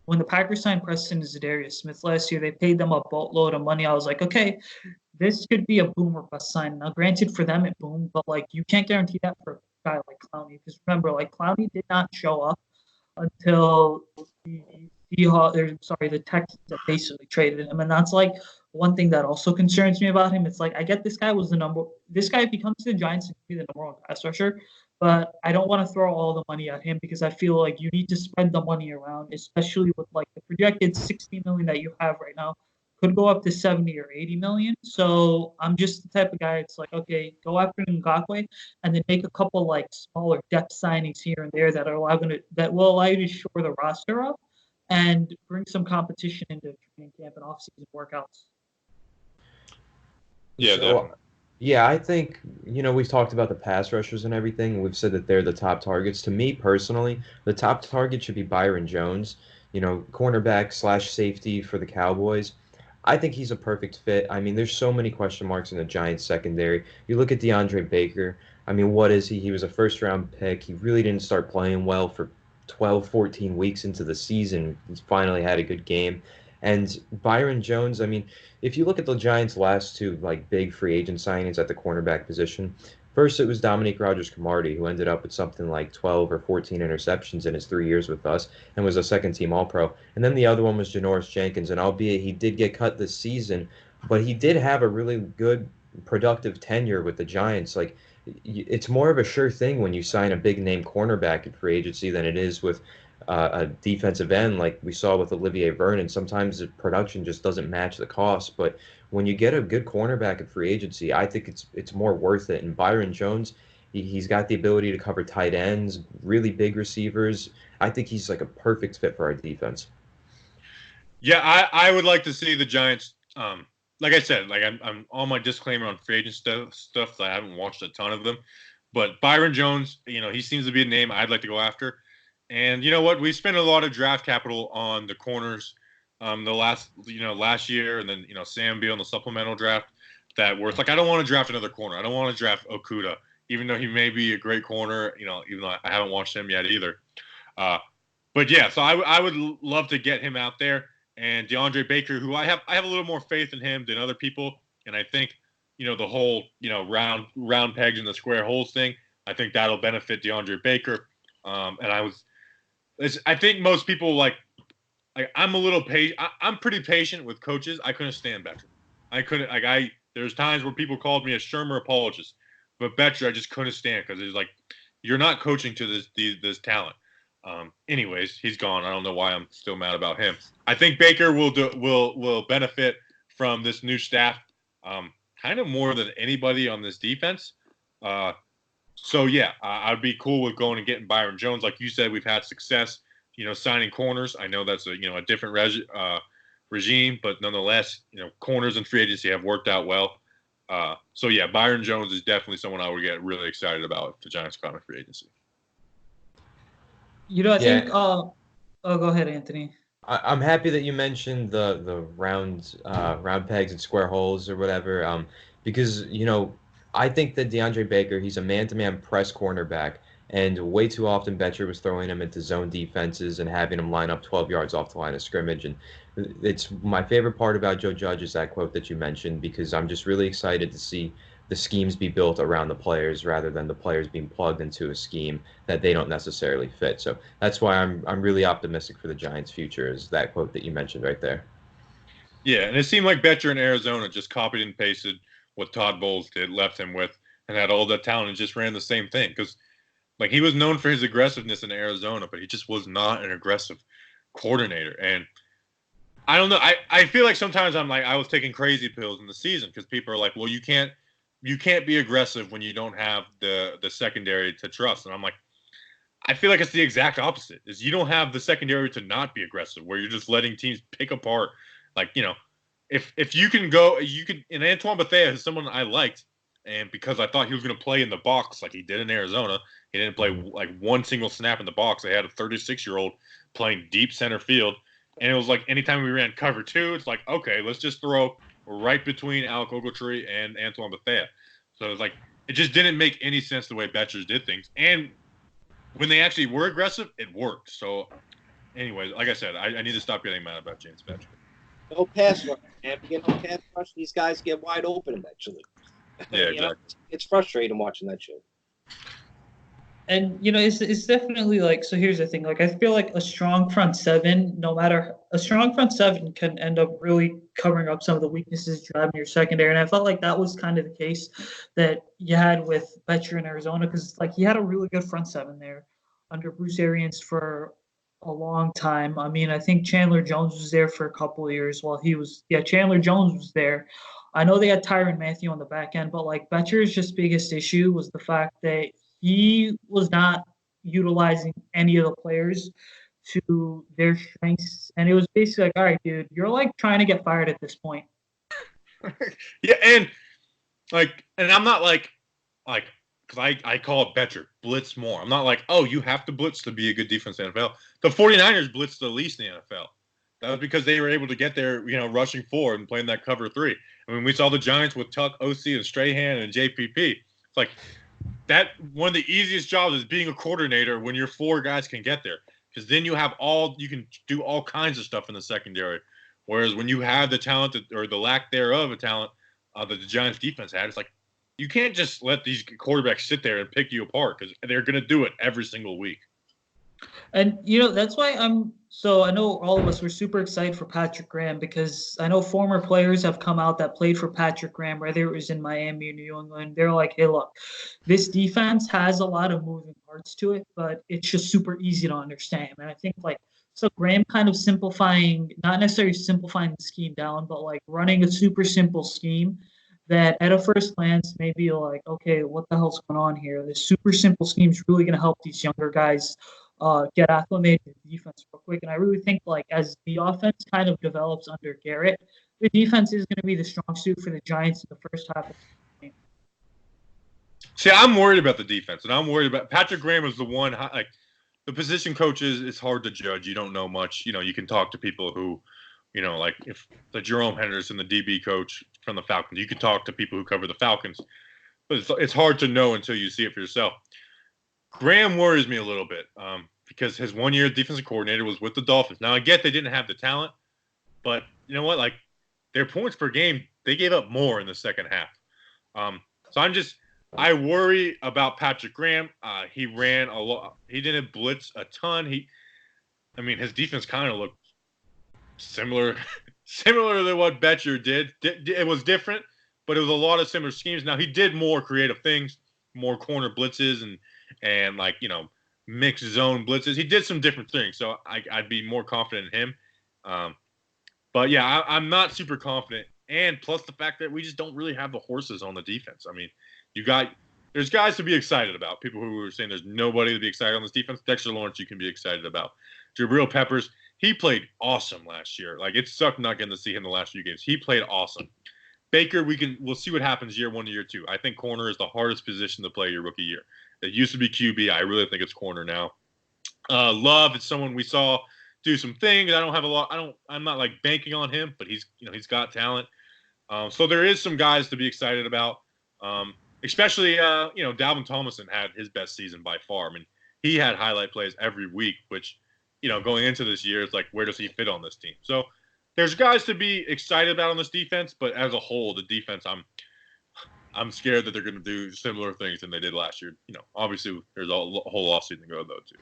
when the Packers signed Preston and Zadarius Smith last year, they paid them a boatload of money. I was like, okay, this could be a boom or bust sign. Now, granted, for them it boomed, but like you can't guarantee that for a guy like Clowney because remember, like Clowney did not show up until the Texans that basically traded him, and that's like one thing that also concerns me about him. It's like I get this guy was the number. This guy, if he comes to the Giants, he be the number one pass rusher, but I don't want to throw all the money at him because I feel like you need to spread the money around, especially with like the projected 60 million that you have right now could go up to 70 or 80 million. So I'm just the type of guy. It's like, okay, go after Ngakoue and then make a couple like smaller depth signings here and there that will allow you to shore the roster up and bring some competition into training camp and off-season workouts. Yeah, definitely. Yeah, I think, we've talked about the pass rushers and everything. We've said that they're the top targets. To me personally, the top target should be Byron Jones, cornerback / safety for the Cowboys. I think he's a perfect fit. I mean, there's so many question marks in the Giants secondary. You look at DeAndre Baker. I mean, what is he? He was a first-round pick. He really didn't start playing well for 12, 14 weeks into the season. He's finally had a good game. And Byron Jones, I mean, if you look at the Giants' last two big free agent signings at the cornerback position, first it was Dominique Rodgers-Cromartie, who ended up with something like 12 or 14 interceptions in his 3 years with us and was a second-team All-Pro. And then the other one was Janoris Jenkins, and albeit he did get cut this season, but he did have a really good, productive tenure with the Giants. It's more of a sure thing when you sign a big-name cornerback in free agency than it is with a defensive end like we saw with Olivier Vernon. Sometimes the production just doesn't match the cost, but when you get a good cornerback at free agency, I think it's more worth it. And Byron Jones, he's got the ability to cover tight ends, really big receivers. I think he's like a perfect fit for our defense. Yeah, I would like to see the Giants. Like I said, I'm on my disclaimer on free agent stuff. I haven't watched a ton of them, but Byron Jones, he seems to be a name I'd like to go after. And you know what? We spent a lot of draft capital on the corners last year, and then Sam Beal in the supplemental draft. That worth I don't want to draft another corner. I don't want to draft Okudah, even though he may be a great corner. Even though I haven't watched him yet either. But yeah, so I would love to get him out there. And DeAndre Baker, who I have a little more faith in him than other people, and I think the whole round pegs in the square holes thing. I think that'll benefit DeAndre Baker. I think most people I'm a little patient. I'm pretty patient with coaches. I couldn't stand Bettcher. I couldn't there's times where people called me a Shermer apologist, but Bettcher I just couldn't stand because it's you're not coaching to this talent. Anyways, he's gone. I don't know why I'm still mad about him. I think Baker will benefit from this new staff, kind of more than anybody on this defense. So yeah, I'd be cool with going and getting Byron Jones. Like you said, we've had success, signing corners. I know that's a different regime, but nonetheless, corners and free agency have worked out well. So yeah, Byron Jones is definitely someone I would get really excited about if the Giants come in free agency. I think. Oh, go ahead, Anthony. I'm happy that you mentioned the round pegs and square holes or whatever, because I think that DeAndre Baker, he's a man-to-man press cornerback, and way too often Bettcher was throwing him into zone defenses and having him line up 12 yards off the line of scrimmage. And it's my favorite part about Joe Judge is that quote that you mentioned, because I'm just really excited to see the schemes be built around the players rather than the players being plugged into a scheme that they don't necessarily fit. So that's why I'm really optimistic for the Giants' future, is that quote that you mentioned right there. Yeah, and it seemed like Bettcher in Arizona just copied and pasted what Todd Bowles did, left him with, and had all that talent and just ran the same thing. Because he was known for his aggressiveness in Arizona, but he just was not an aggressive coordinator. And I don't know. I feel like sometimes I was taking crazy pills in the season because people are like, well, you can't be aggressive when you don't have the secondary to trust. And I'm like, I feel like it's the exact opposite. Is you don't have the secondary to not be aggressive, where you're just letting teams pick apart. If you can go, you could. And Antoine Bethea is someone I liked, and because I thought he was going to play in the box like he did in Arizona, he didn't play one single snap in the box. They had a 36-year-old playing deep center field, and it was anytime we ran cover two, it's okay, let's just throw right between Alec Ogletree and Antoine Bethea. So it's it just didn't make any sense the way Bettcher did things. And when they actually were aggressive, it worked. So anyways, like I said, I need to stop getting mad about James Patrick. No pass rush, man. If you get no pass rush, these guys get wide open eventually. Yeah, exactly. It's frustrating watching that shit. And it's definitely like, so here's the thing, like I feel like a strong front seven, a strong front seven can end up really covering up some of the weaknesses you have in your secondary. And I felt like that was kind of the case that you had with Betcher in Arizona, because like he had a really good front seven there under Bruce Arians for a long time. I mean, I think Chandler Jones was there for a couple of years while Chandler Jones was there. I know they had Tyrann Mathieu on the back end, but like Betcher's just biggest issue was the fact that he was not utilizing any of the players to their strengths. And it was basically like, all right, dude, you're like trying to get fired at this point. Yeah, and I'm not like, because I call it Betcher, blitz more. I'm not like, oh, you have to blitz to be a good defense in the NFL. The 49ers blitzed the least in the NFL. That was because they were able to get there, rushing forward and playing that cover three. I mean, we saw the Giants with Tuck, OC, and Strahan and JPP. It's like, that one of the easiest jobs is being a coordinator when your four guys can get there, because then you can do all kinds of stuff in the secondary. Whereas when you have the talent or the lack thereof of talent that the Giants defense had, it's like you can't just let these quarterbacks sit there and pick you apart, because they're going to do it every single week. And, that's why I know all of us were super excited for Patrick Graham, because I know former players have come out that played for Patrick Graham, whether it was in Miami or New England. They're like, hey, look, this defense has a lot of moving parts to it, but it's just super easy to understand. And I think so Graham kind of not necessarily simplifying the scheme down, but like running a super simple scheme that at a first glance, maybe you're like, okay, what the hell's going on here? This super simple scheme is really going to help these younger guys get acclimated to the defense real quick. And I really think as the offense kind of develops under Garrett, the defense is going to be the strong suit for the Giants in the first half of the game. See, I'm worried about the defense, and I'm worried about Patrick Graham is the one, like the position coaches, it's hard to judge. You don't know much. You can talk to people who, like if the Jerome Henderson, the DB coach from the Falcons, you can talk to people who cover the Falcons, but it's hard to know until you see it for yourself. Graham worries me a little bit because his 1 year defensive coordinator was with the Dolphins. Now, I get they didn't have the talent, but you know what? Like, their points per game, they gave up more in the second half. So I worry about Patrick Graham. He ran a lot. He didn't blitz a ton. His defense kind of looked similar to what Betcher did. It was different, but it was a lot of similar schemes. Now, he did more creative things, more corner blitzes and mixed zone blitzes. He did some different things, so I'd be more confident in him. But yeah, I'm not super confident. And plus the fact that we just don't really have the horses on the defense. I mean, there's guys to be excited about. People who were saying there's nobody to be excited on this defense. Dexter Lawrence, you can be excited about. Jabril Peppers, he played awesome last year. Like, it sucked not getting to see him the last few games. He played awesome. Baker, we'll see what happens year one to year two. I think corner is the hardest position to play your rookie year. It used to be QB. I really think it's corner now. Love, it's someone we saw do some things. I'm not like banking on him, but he's got talent. So there is some guys to be excited about. Especially Dalvin Tomlinson had his best season by far. I mean, he had highlight plays every week, which going into this year, it's like, where does he fit on this team? So there's guys to be excited about on this defense, but as a whole, the defense, I'm scared that they're going to do similar things than they did last year. Obviously there's a whole offseason to go though too.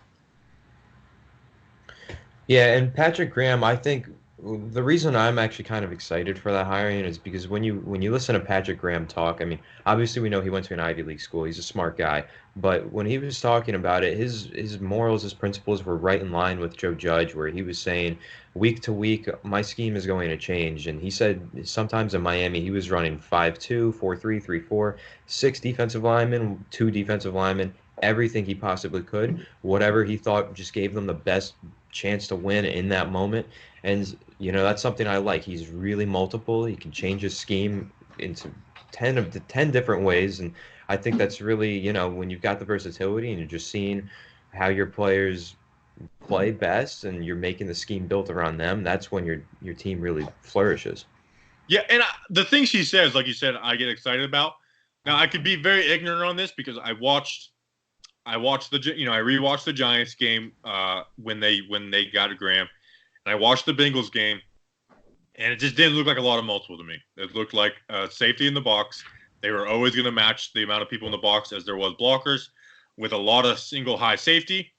Yeah, and Patrick Graham, I think the reason I'm actually kind of excited for that hiring is because when you listen to Patrick Graham talk, I mean, obviously we know he went to an Ivy League school. He's a smart guy. But when he was talking about it, his morals, his principles were right in line with Joe Judge, where he was saying week to week, my scheme is going to change. And he said sometimes in Miami, he was running 5-2, 4-3, 3-4, 6 defensive linemen, 2 defensive linemen, everything he possibly could, whatever he thought just gave them the best chance to win in that moment. And that's something I like. He's really multiple. He can change his scheme into 10 different ways, and I think that's really, when you've got the versatility and you're just seeing how your players play best and you're making the scheme built around them, that's when your team really flourishes. Yeah, and the things he says, like you said, I get excited about. Now, I could be very ignorant on this because I watched I rewatched the Giants game when they got Graham, and I watched the Bengals game, and it just didn't look like a lot of multiple to me. It looked like safety in the box. They were always going to match the amount of people in the box as there was blockers, with a lot of single high safety.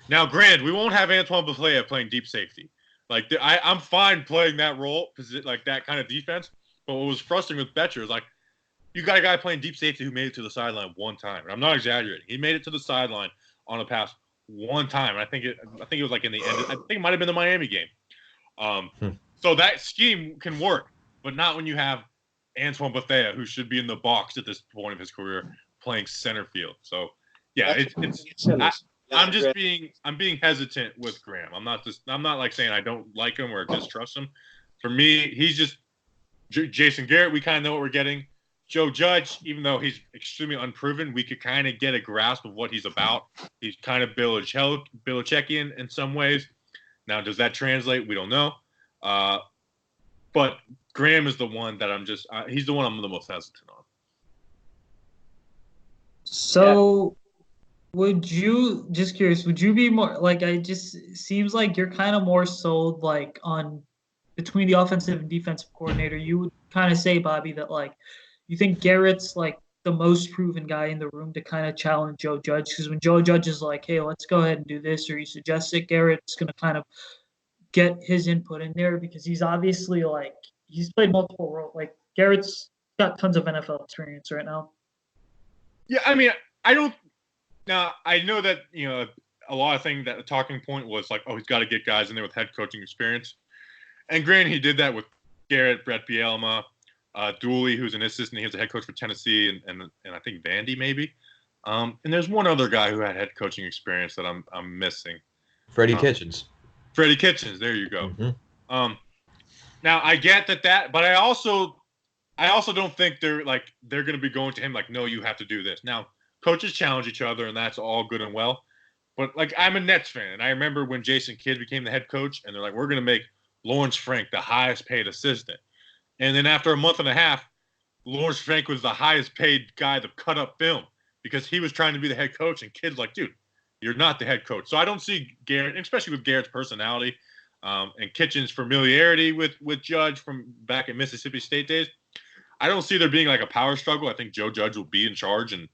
Now, granted, we won't have Antoine Bethea playing deep safety. Like I'm fine playing that role, like that kind of defense. But what was frustrating with Betcher is like, you got a guy playing deep safety who made it to the sideline one time. And I'm not exaggerating. He made it to the sideline on a pass one time. And I think it was like in the end. I think it might have been the Miami game. So that scheme can work, but not when you have Antoine Bethea, who should be in the box at this point of his career, playing center field. So yeah, I'm being hesitant with Graham. I'm not like saying I don't like him or distrust him. For me, he's just Jason Garrett. We kind of know what we're getting. Joe Judge, even though he's extremely unproven, we could kind of get a grasp of what he's about. He's kind of Belichickian in some ways. Now, does that translate? We don't know. But Graham is the one that he's the one I'm the most hesitant on. So, would you, just curious, would you be more, like, seems like you're kind of more sold, like, on between the offensive and defensive coordinator. You would kind of say, Bobby, that, like, you think Garrett's, like, the most proven guy in the room to kind of challenge Joe Judge? Because when Joe Judge is like, hey, let's go ahead and do this, or he suggests it, Garrett's going to kind of get his input in there because he's obviously, like, he's played multiple roles. Like, Garrett's got tons of NFL experience right now. Yeah, I mean, I don't – now, I know that, a lot of things that a talking point was like, oh, he's got to get guys in there with head coaching experience. And granted, he did that with Garrett, Brett Bielema, Dooley, who's an assistant. He was a head coach for Tennessee, and I think Vandy maybe. And there's one other guy who had head coaching experience that I'm missing. Freddie Kitchens. Freddie Kitchens. There you go. Mm-hmm. Now I get that, but I also don't think they're going to be going to him like, no, you have to do this. Now coaches challenge each other, and that's all good and well. But like, I'm a Nets fan, and I remember when Jason Kidd became the head coach, and they're like, we're going to make Lawrence Frank the highest paid assistant. And then after a month and a half, Lawrence Frank was the highest paid guy to cut up film because he was trying to be the head coach, and Kidd's like, dude, you're not the head coach. So I don't see Garrett, especially with Garrett's personality and Kitchen's familiarity with Judge from back in Mississippi State days. I don't see there being like a power struggle. I think Joe Judge will be in charge, and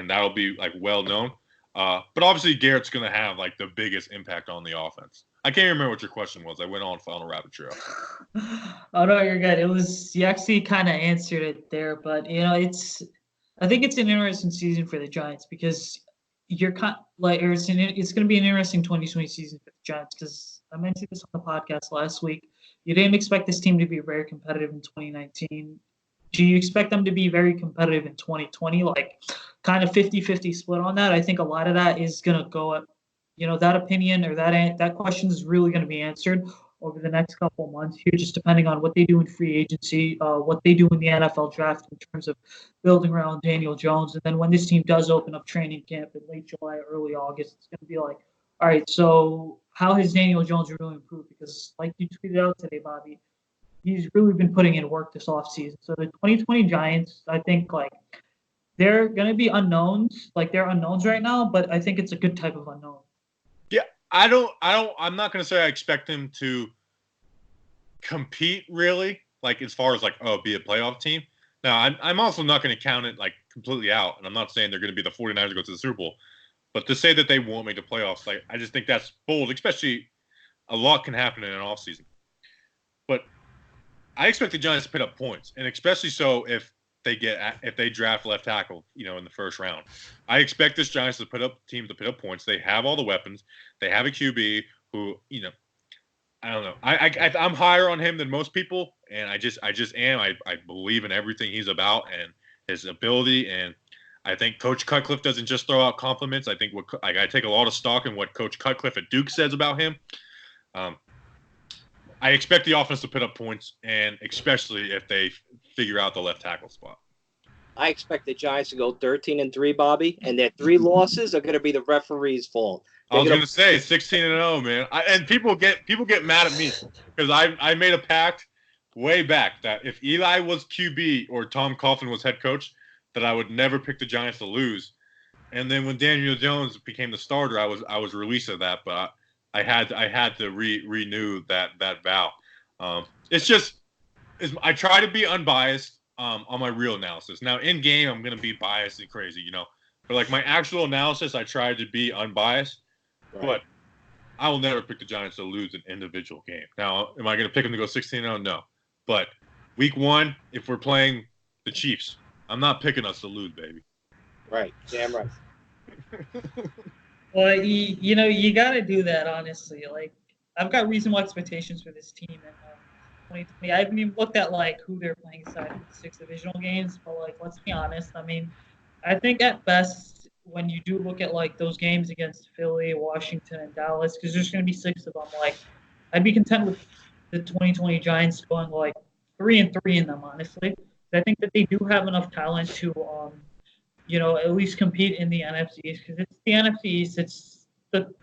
that'll be like well known. But obviously Garrett's going to have like the biggest impact on the offense. I can't remember what your question was. I went on a rabbit trail. Oh no, you're good. You actually kind of answered it there, but I think it's an interesting season for the Giants because it's going to be an interesting 2020 season for the Giants because I mentioned this on the podcast last week. You didn't expect this team to be very competitive in 2019. Do you expect them to be very competitive in 2020? Like kind of 50-50 split on that. I think a lot of that is going to go up. That opinion or that question is really going to be answered over the next couple of months here, just depending on what they do in free agency, what they do in the NFL draft in terms of building around Daniel Jones. And then when this team does open up training camp in late July, early August, it's going to be like, all right, so how has Daniel Jones really improved? Because like you tweeted out today, Bobby, he's really been putting in work this offseason. So the 2020 Giants, I think, like, they're going to be unknowns. Like, they're unknowns right now, but I think it's a good type of unknown. Yeah, I'm not going to say I expect them to compete really, like as far as like, oh, be a playoff team. Now, I'm also not going to count it like completely out, and I'm not saying they're going to be the 49ers to go to the Super Bowl. But to say that they won't make the playoffs, like I just think that's bold, especially a lot can happen in an offseason. But I expect the Giants to put up points, and especially so if they draft left tackle, in the first round. I expect this Giants to put up points. They have all the weapons. They have a QB who, I don't know. I'm higher on him than most people, and I just am. I believe in everything he's about and his ability, and I think Coach Cutcliffe doesn't just throw out compliments. I think I take a lot of stock in what Coach Cutcliffe at Duke says about him. I expect the offense to put up points, and especially if they figure out the left tackle spot. I expect the Giants to go 13-3, Bobby, and their 3 losses are going to be the referee's fault. I was going to say 16-0, man. And people get mad at me because I made a pact way back that if Eli was QB or Tom Coughlin was head coach, that I would never pick the Giants to lose. And then when Daniel Jones became the starter, I was released of that, but I had to renew that vow. It's just I try to be unbiased on my real analysis. Now in game, I'm gonna be biased and crazy, but like my actual analysis, I try to be unbiased. Right. But I will never pick the Giants to lose an individual game. Now, am I gonna pick them to go 16-0? No. But week 1, if we're playing the Chiefs, I'm not picking us to lose, baby. Right. Damn right. Well, you got to do that, honestly. Like, I've got reasonable expectations for this team in 2020. I haven't even looked at, like, who they're playing aside the 6 divisional games. But, like, let's be honest. I mean, I think at best, when you do look at, like, those games against Philly, Washington, and Dallas, because there's going to be 6 of them, like, I'd be content with the 2020 Giants going, like, 3-3 in them, honestly. I think that they do have enough talent to at least compete in the NFC East, because it's the NFC East. It's the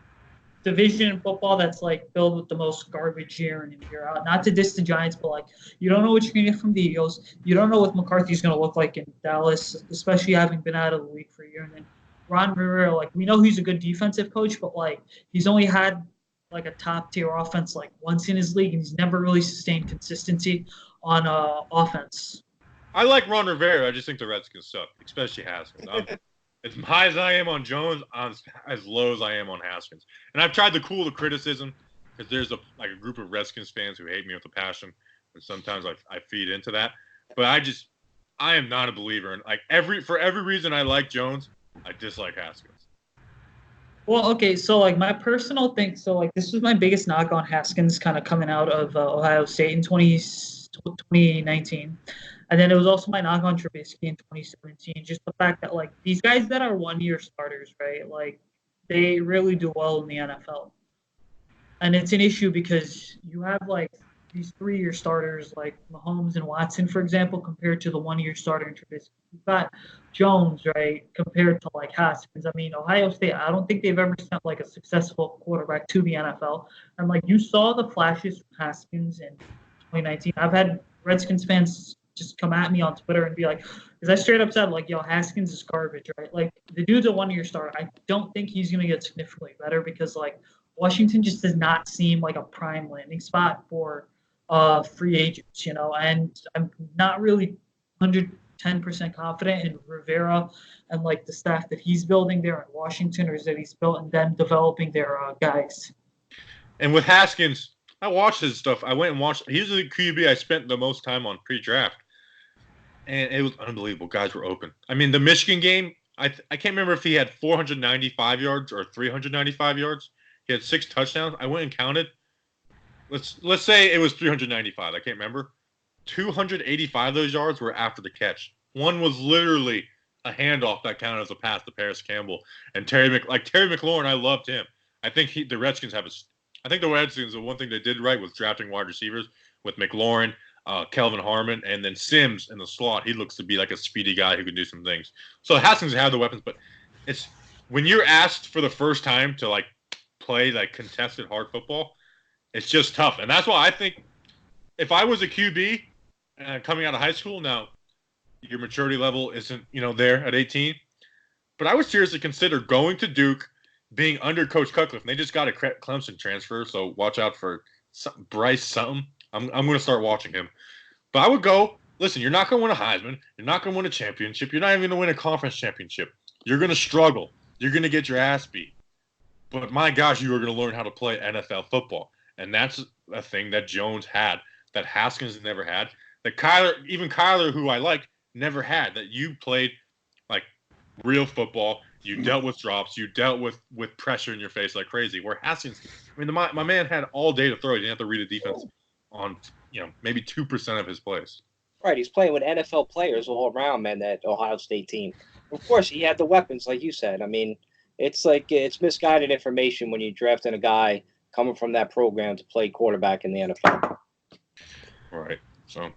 division in football that's like filled with the most garbage year in and year out. Not to diss the Giants, but like you don't know what you're gonna get from the Eagles. You don't know what McCarthy's gonna look like in Dallas, especially having been out of the league for a year. And then Ron Rivera, like we know he's a good defensive coach, but like he's only had like a top tier offense like once in his league, and he's never really sustained consistency on offense. I like Ron Rivera. I just think the Redskins suck, especially Haskins. As high as I am on Jones, I'm as low as I am on Haskins. And I've tried to cool the criticism because there's a group of Redskins fans who hate me with a passion, and sometimes I feed into that. But I am not a believer. And for every reason I like Jones, I dislike Haskins. Well, okay, so like my personal thing, so like this was my biggest knock on Haskins kind of coming out of Ohio State in 2019. And then it was also my knock on Trubisky in 2017. Just the fact that, like, these guys that are one-year starters, right, like, they really do well in the NFL. And it's an issue because you have, like, these 3-year starters like Mahomes and Watson, for example, compared to the one-year starter in Trubisky. You've got Jones, right, compared to, like, Haskins. I mean, Ohio State, I don't think they've ever sent, like, a successful quarterback to the NFL. And, like, you saw the flashes from Haskins in 2019. I've had Redskins fans just come at me on Twitter and be like, because I straight up said, like, yo, Haskins is garbage, right? Like, the dude's a one-year starter. I don't think he's going to get significantly better because, like, Washington just does not seem like a prime landing spot for free agents, and I'm not really 110% confident in Rivera and, like, the staff that he's building there in Washington or that he's built and them developing their guys. And with Haskins, I watched his stuff. I went and watched. He was the QB I spent the most time on pre-draft. And it was unbelievable. Guys were open. I mean, the Michigan game, I can't remember if he had 495 yards or 395 yards. He had 6 touchdowns. I went and counted. Let's say it was 395. I can't remember. 285 of those yards were after the catch. One was literally a handoff that counted as a pass to Paris Campbell. And Terry McLaurin, I loved him. I think the Redskins the one thing they did right was drafting wide receivers with McLaurin, Kelvin Harmon, and then Sims in the slot. He looks to be like a speedy guy who can do some things. So Haskins had the weapons, but it's when you're asked for the first time to like play like contested hard football, it's just tough. And that's why I think if I was a QB coming out of high school, now your maturity level isn't there at 18, but I would seriously consider going to Duke, being under Coach Cutcliffe. And they just got a Clemson transfer, so watch out for Bryce something. I'm going to start watching him. But I would go, listen, you're not going to win a Heisman. You're not going to win a championship. You're not even going to win a conference championship. You're going to struggle. You're going to get your ass beat. But my gosh, you are going to learn how to play NFL football. And that's a thing that Jones had, that Haskins never had, that Kyler, who I like, never had, that you played like real football. You dealt with drops. You dealt with pressure in your face like crazy. Where Haskins, I mean, my man had all day to throw. He didn't have to read a defense on, maybe 2% of his plays. Right, he's playing with NFL players all around, man, that Ohio State team. Of course, he had the weapons, like you said. I mean, it's misguided information when you're drafting a guy coming from that program to play quarterback in the NFL. Right, so.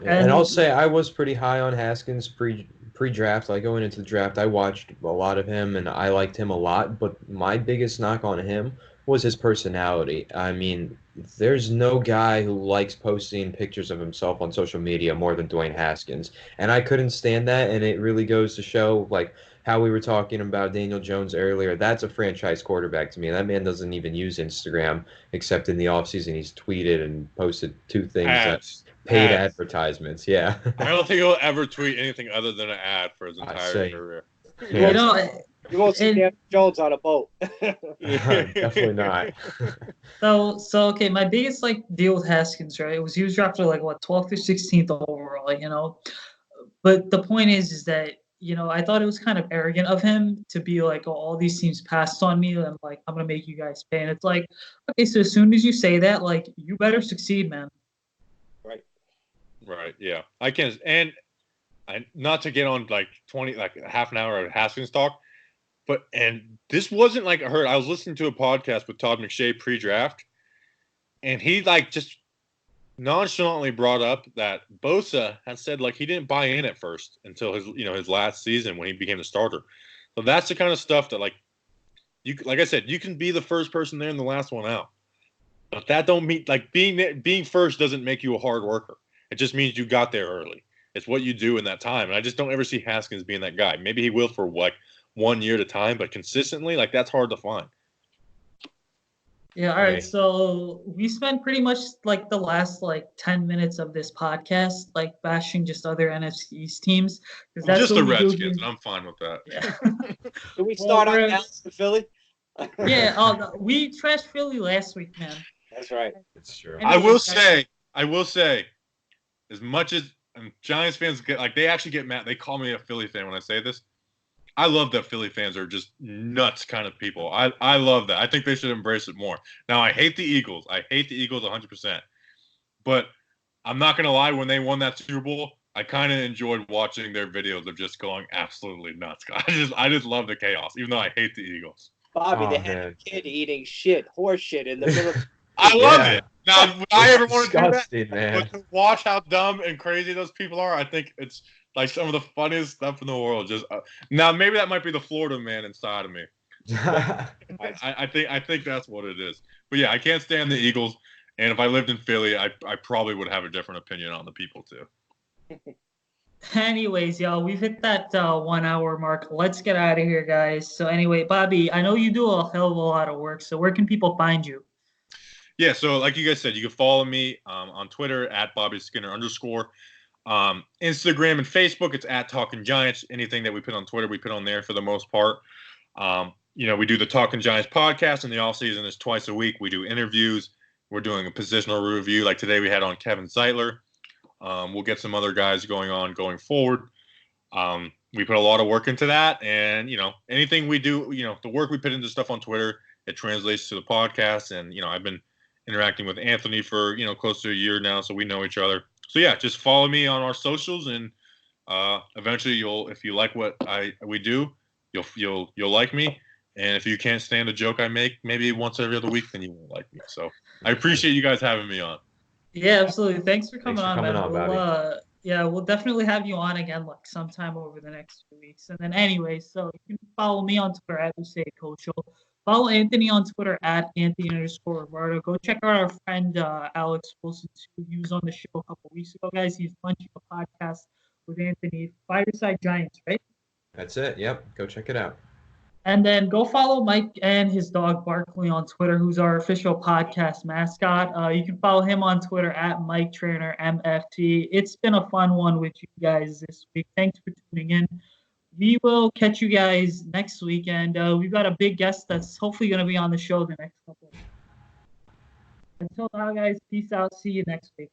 And I'll say I was pretty high on Haskins pre-draft. Like going into the draft, I watched a lot of him, and I liked him a lot. But my biggest knock on him was his personality. I mean, there's no guy who likes posting pictures of himself on social media more than Dwayne Haskins. And I couldn't stand that, and it really goes to show, like, how we were talking about Daniel Jones earlier, that's a franchise quarterback to me. That man doesn't even use Instagram except in the offseason. He's tweeted and posted 2 things that Ads. paid Ads. advertisements. Yeah. I don't think he'll ever tweet anything other than an ad for his I entire say. career. Yeah. You know, You won't see and- Daniel Jones on a boat. Definitely not. so okay, my biggest like deal with Haskins, right? Was he was drafted like what 12th or 16th overall, you know. But the point is that I thought it was kind of arrogant of him to be like, oh, all these teams passed on me, and like I'm gonna make you guys pay. And it's like, okay, so as soon as you say that, like you better succeed, man. Right. Yeah. I can. And not to get on like half an hour of Haskins talk, and this wasn't like I heard. I was listening to a podcast with Todd McShay pre-draft, and he like just nonchalantly brought up that Bosa had said like he didn't buy in at first until his last season when he became the starter. So that's the kind of stuff that like I said, you can be the first person there and the last one out. But that don't mean like being first doesn't make you a hard worker. It just means you got there early. It's what you do in that time. And I just don't ever see Haskins being that guy. Maybe he will for like 1 year at a time, but consistently, like that's hard to find. Yeah, all right. Right. So we spent pretty much like the last like 10 minutes of this podcast like bashing just other NFC East teams because that's Just what the we do Redskins, here. and I'm fine with that. Yeah. Can we start Well, on Dallas and Philly? Yeah. We trashed Philly last week, man. That's right. It's true. And- I will say, as much as Giants fans get like they actually get mad. They call me a Philly fan when I say this. I love that Philly fans are just nuts kind of people. I love that. I think they should embrace it more. Now I hate the Eagles. I hate the Eagles 100%. But I'm not gonna lie. When they won that Super Bowl, I kind of enjoyed watching their videos of just going absolutely nuts. I just love the chaos, even though I hate the Eagles. Bobby, Oh, they had man. a kid eating horse shit in the middle. I love Yeah. it. Now, would I ever want to do that? Disgusting, man. But to watch how dumb and crazy those people are, I think it's like some of the funniest stuff in the world. Just now, maybe that might be the Florida man inside of me. I think that's what it is. But yeah, I can't stand the Eagles. And if I lived in Philly, I probably would have a different opinion on the people too. Anyways, y'all, we've hit that 1 hour mark. Let's get out of here, guys. So anyway, Bobby, I know you do a hell of a lot of work. So where can people find you? Yeah, so like you guys said, you can follow me on Twitter at @BobbySkinner_. Instagram and Facebook, it's @TalkinGiants. Anything that we put on Twitter, we put on there for the most part. We do the Talking Giants podcast in the offseason. It's twice a week. We do interviews. We're doing a positional review. Like today we had on Kevin Zeitler. We'll get some other guys going forward. We put a lot of work into that. And, anything we do, the work we put into stuff on Twitter, it translates to the podcast. And, I've been interacting with Anthony for, close to a year now. So we know each other. So yeah, just follow me on our socials. And eventually if you like what we do, you'll like me. And if you can't stand a joke I make, maybe once every other week, then you won't like me. So I appreciate you guys having me on. Yeah, absolutely. Thanks for coming on, man. Bobby. We'll definitely have you on again like sometime over the next few weeks. And then anyway, so you can follow me on Twitter at UsayCoachO. Follow Anthony on Twitter at Anthony_Roberto. Go check out our friend Alex Wilson, who he was on the show a couple weeks ago, guys. He's launching a podcast with Anthony, Fireside Giants, right? That's it. Yep. Go check it out. And then go follow Mike and his dog Barkley on Twitter, who's our official podcast mascot. You can follow him on Twitter at MikeTrainerMFT. It's been a fun one with you guys this week. Thanks for tuning in. We will catch you guys next week, and we've got a big guest that's hopefully going to be on the show the next couple of weeks. Until now, guys, peace out. See you next week.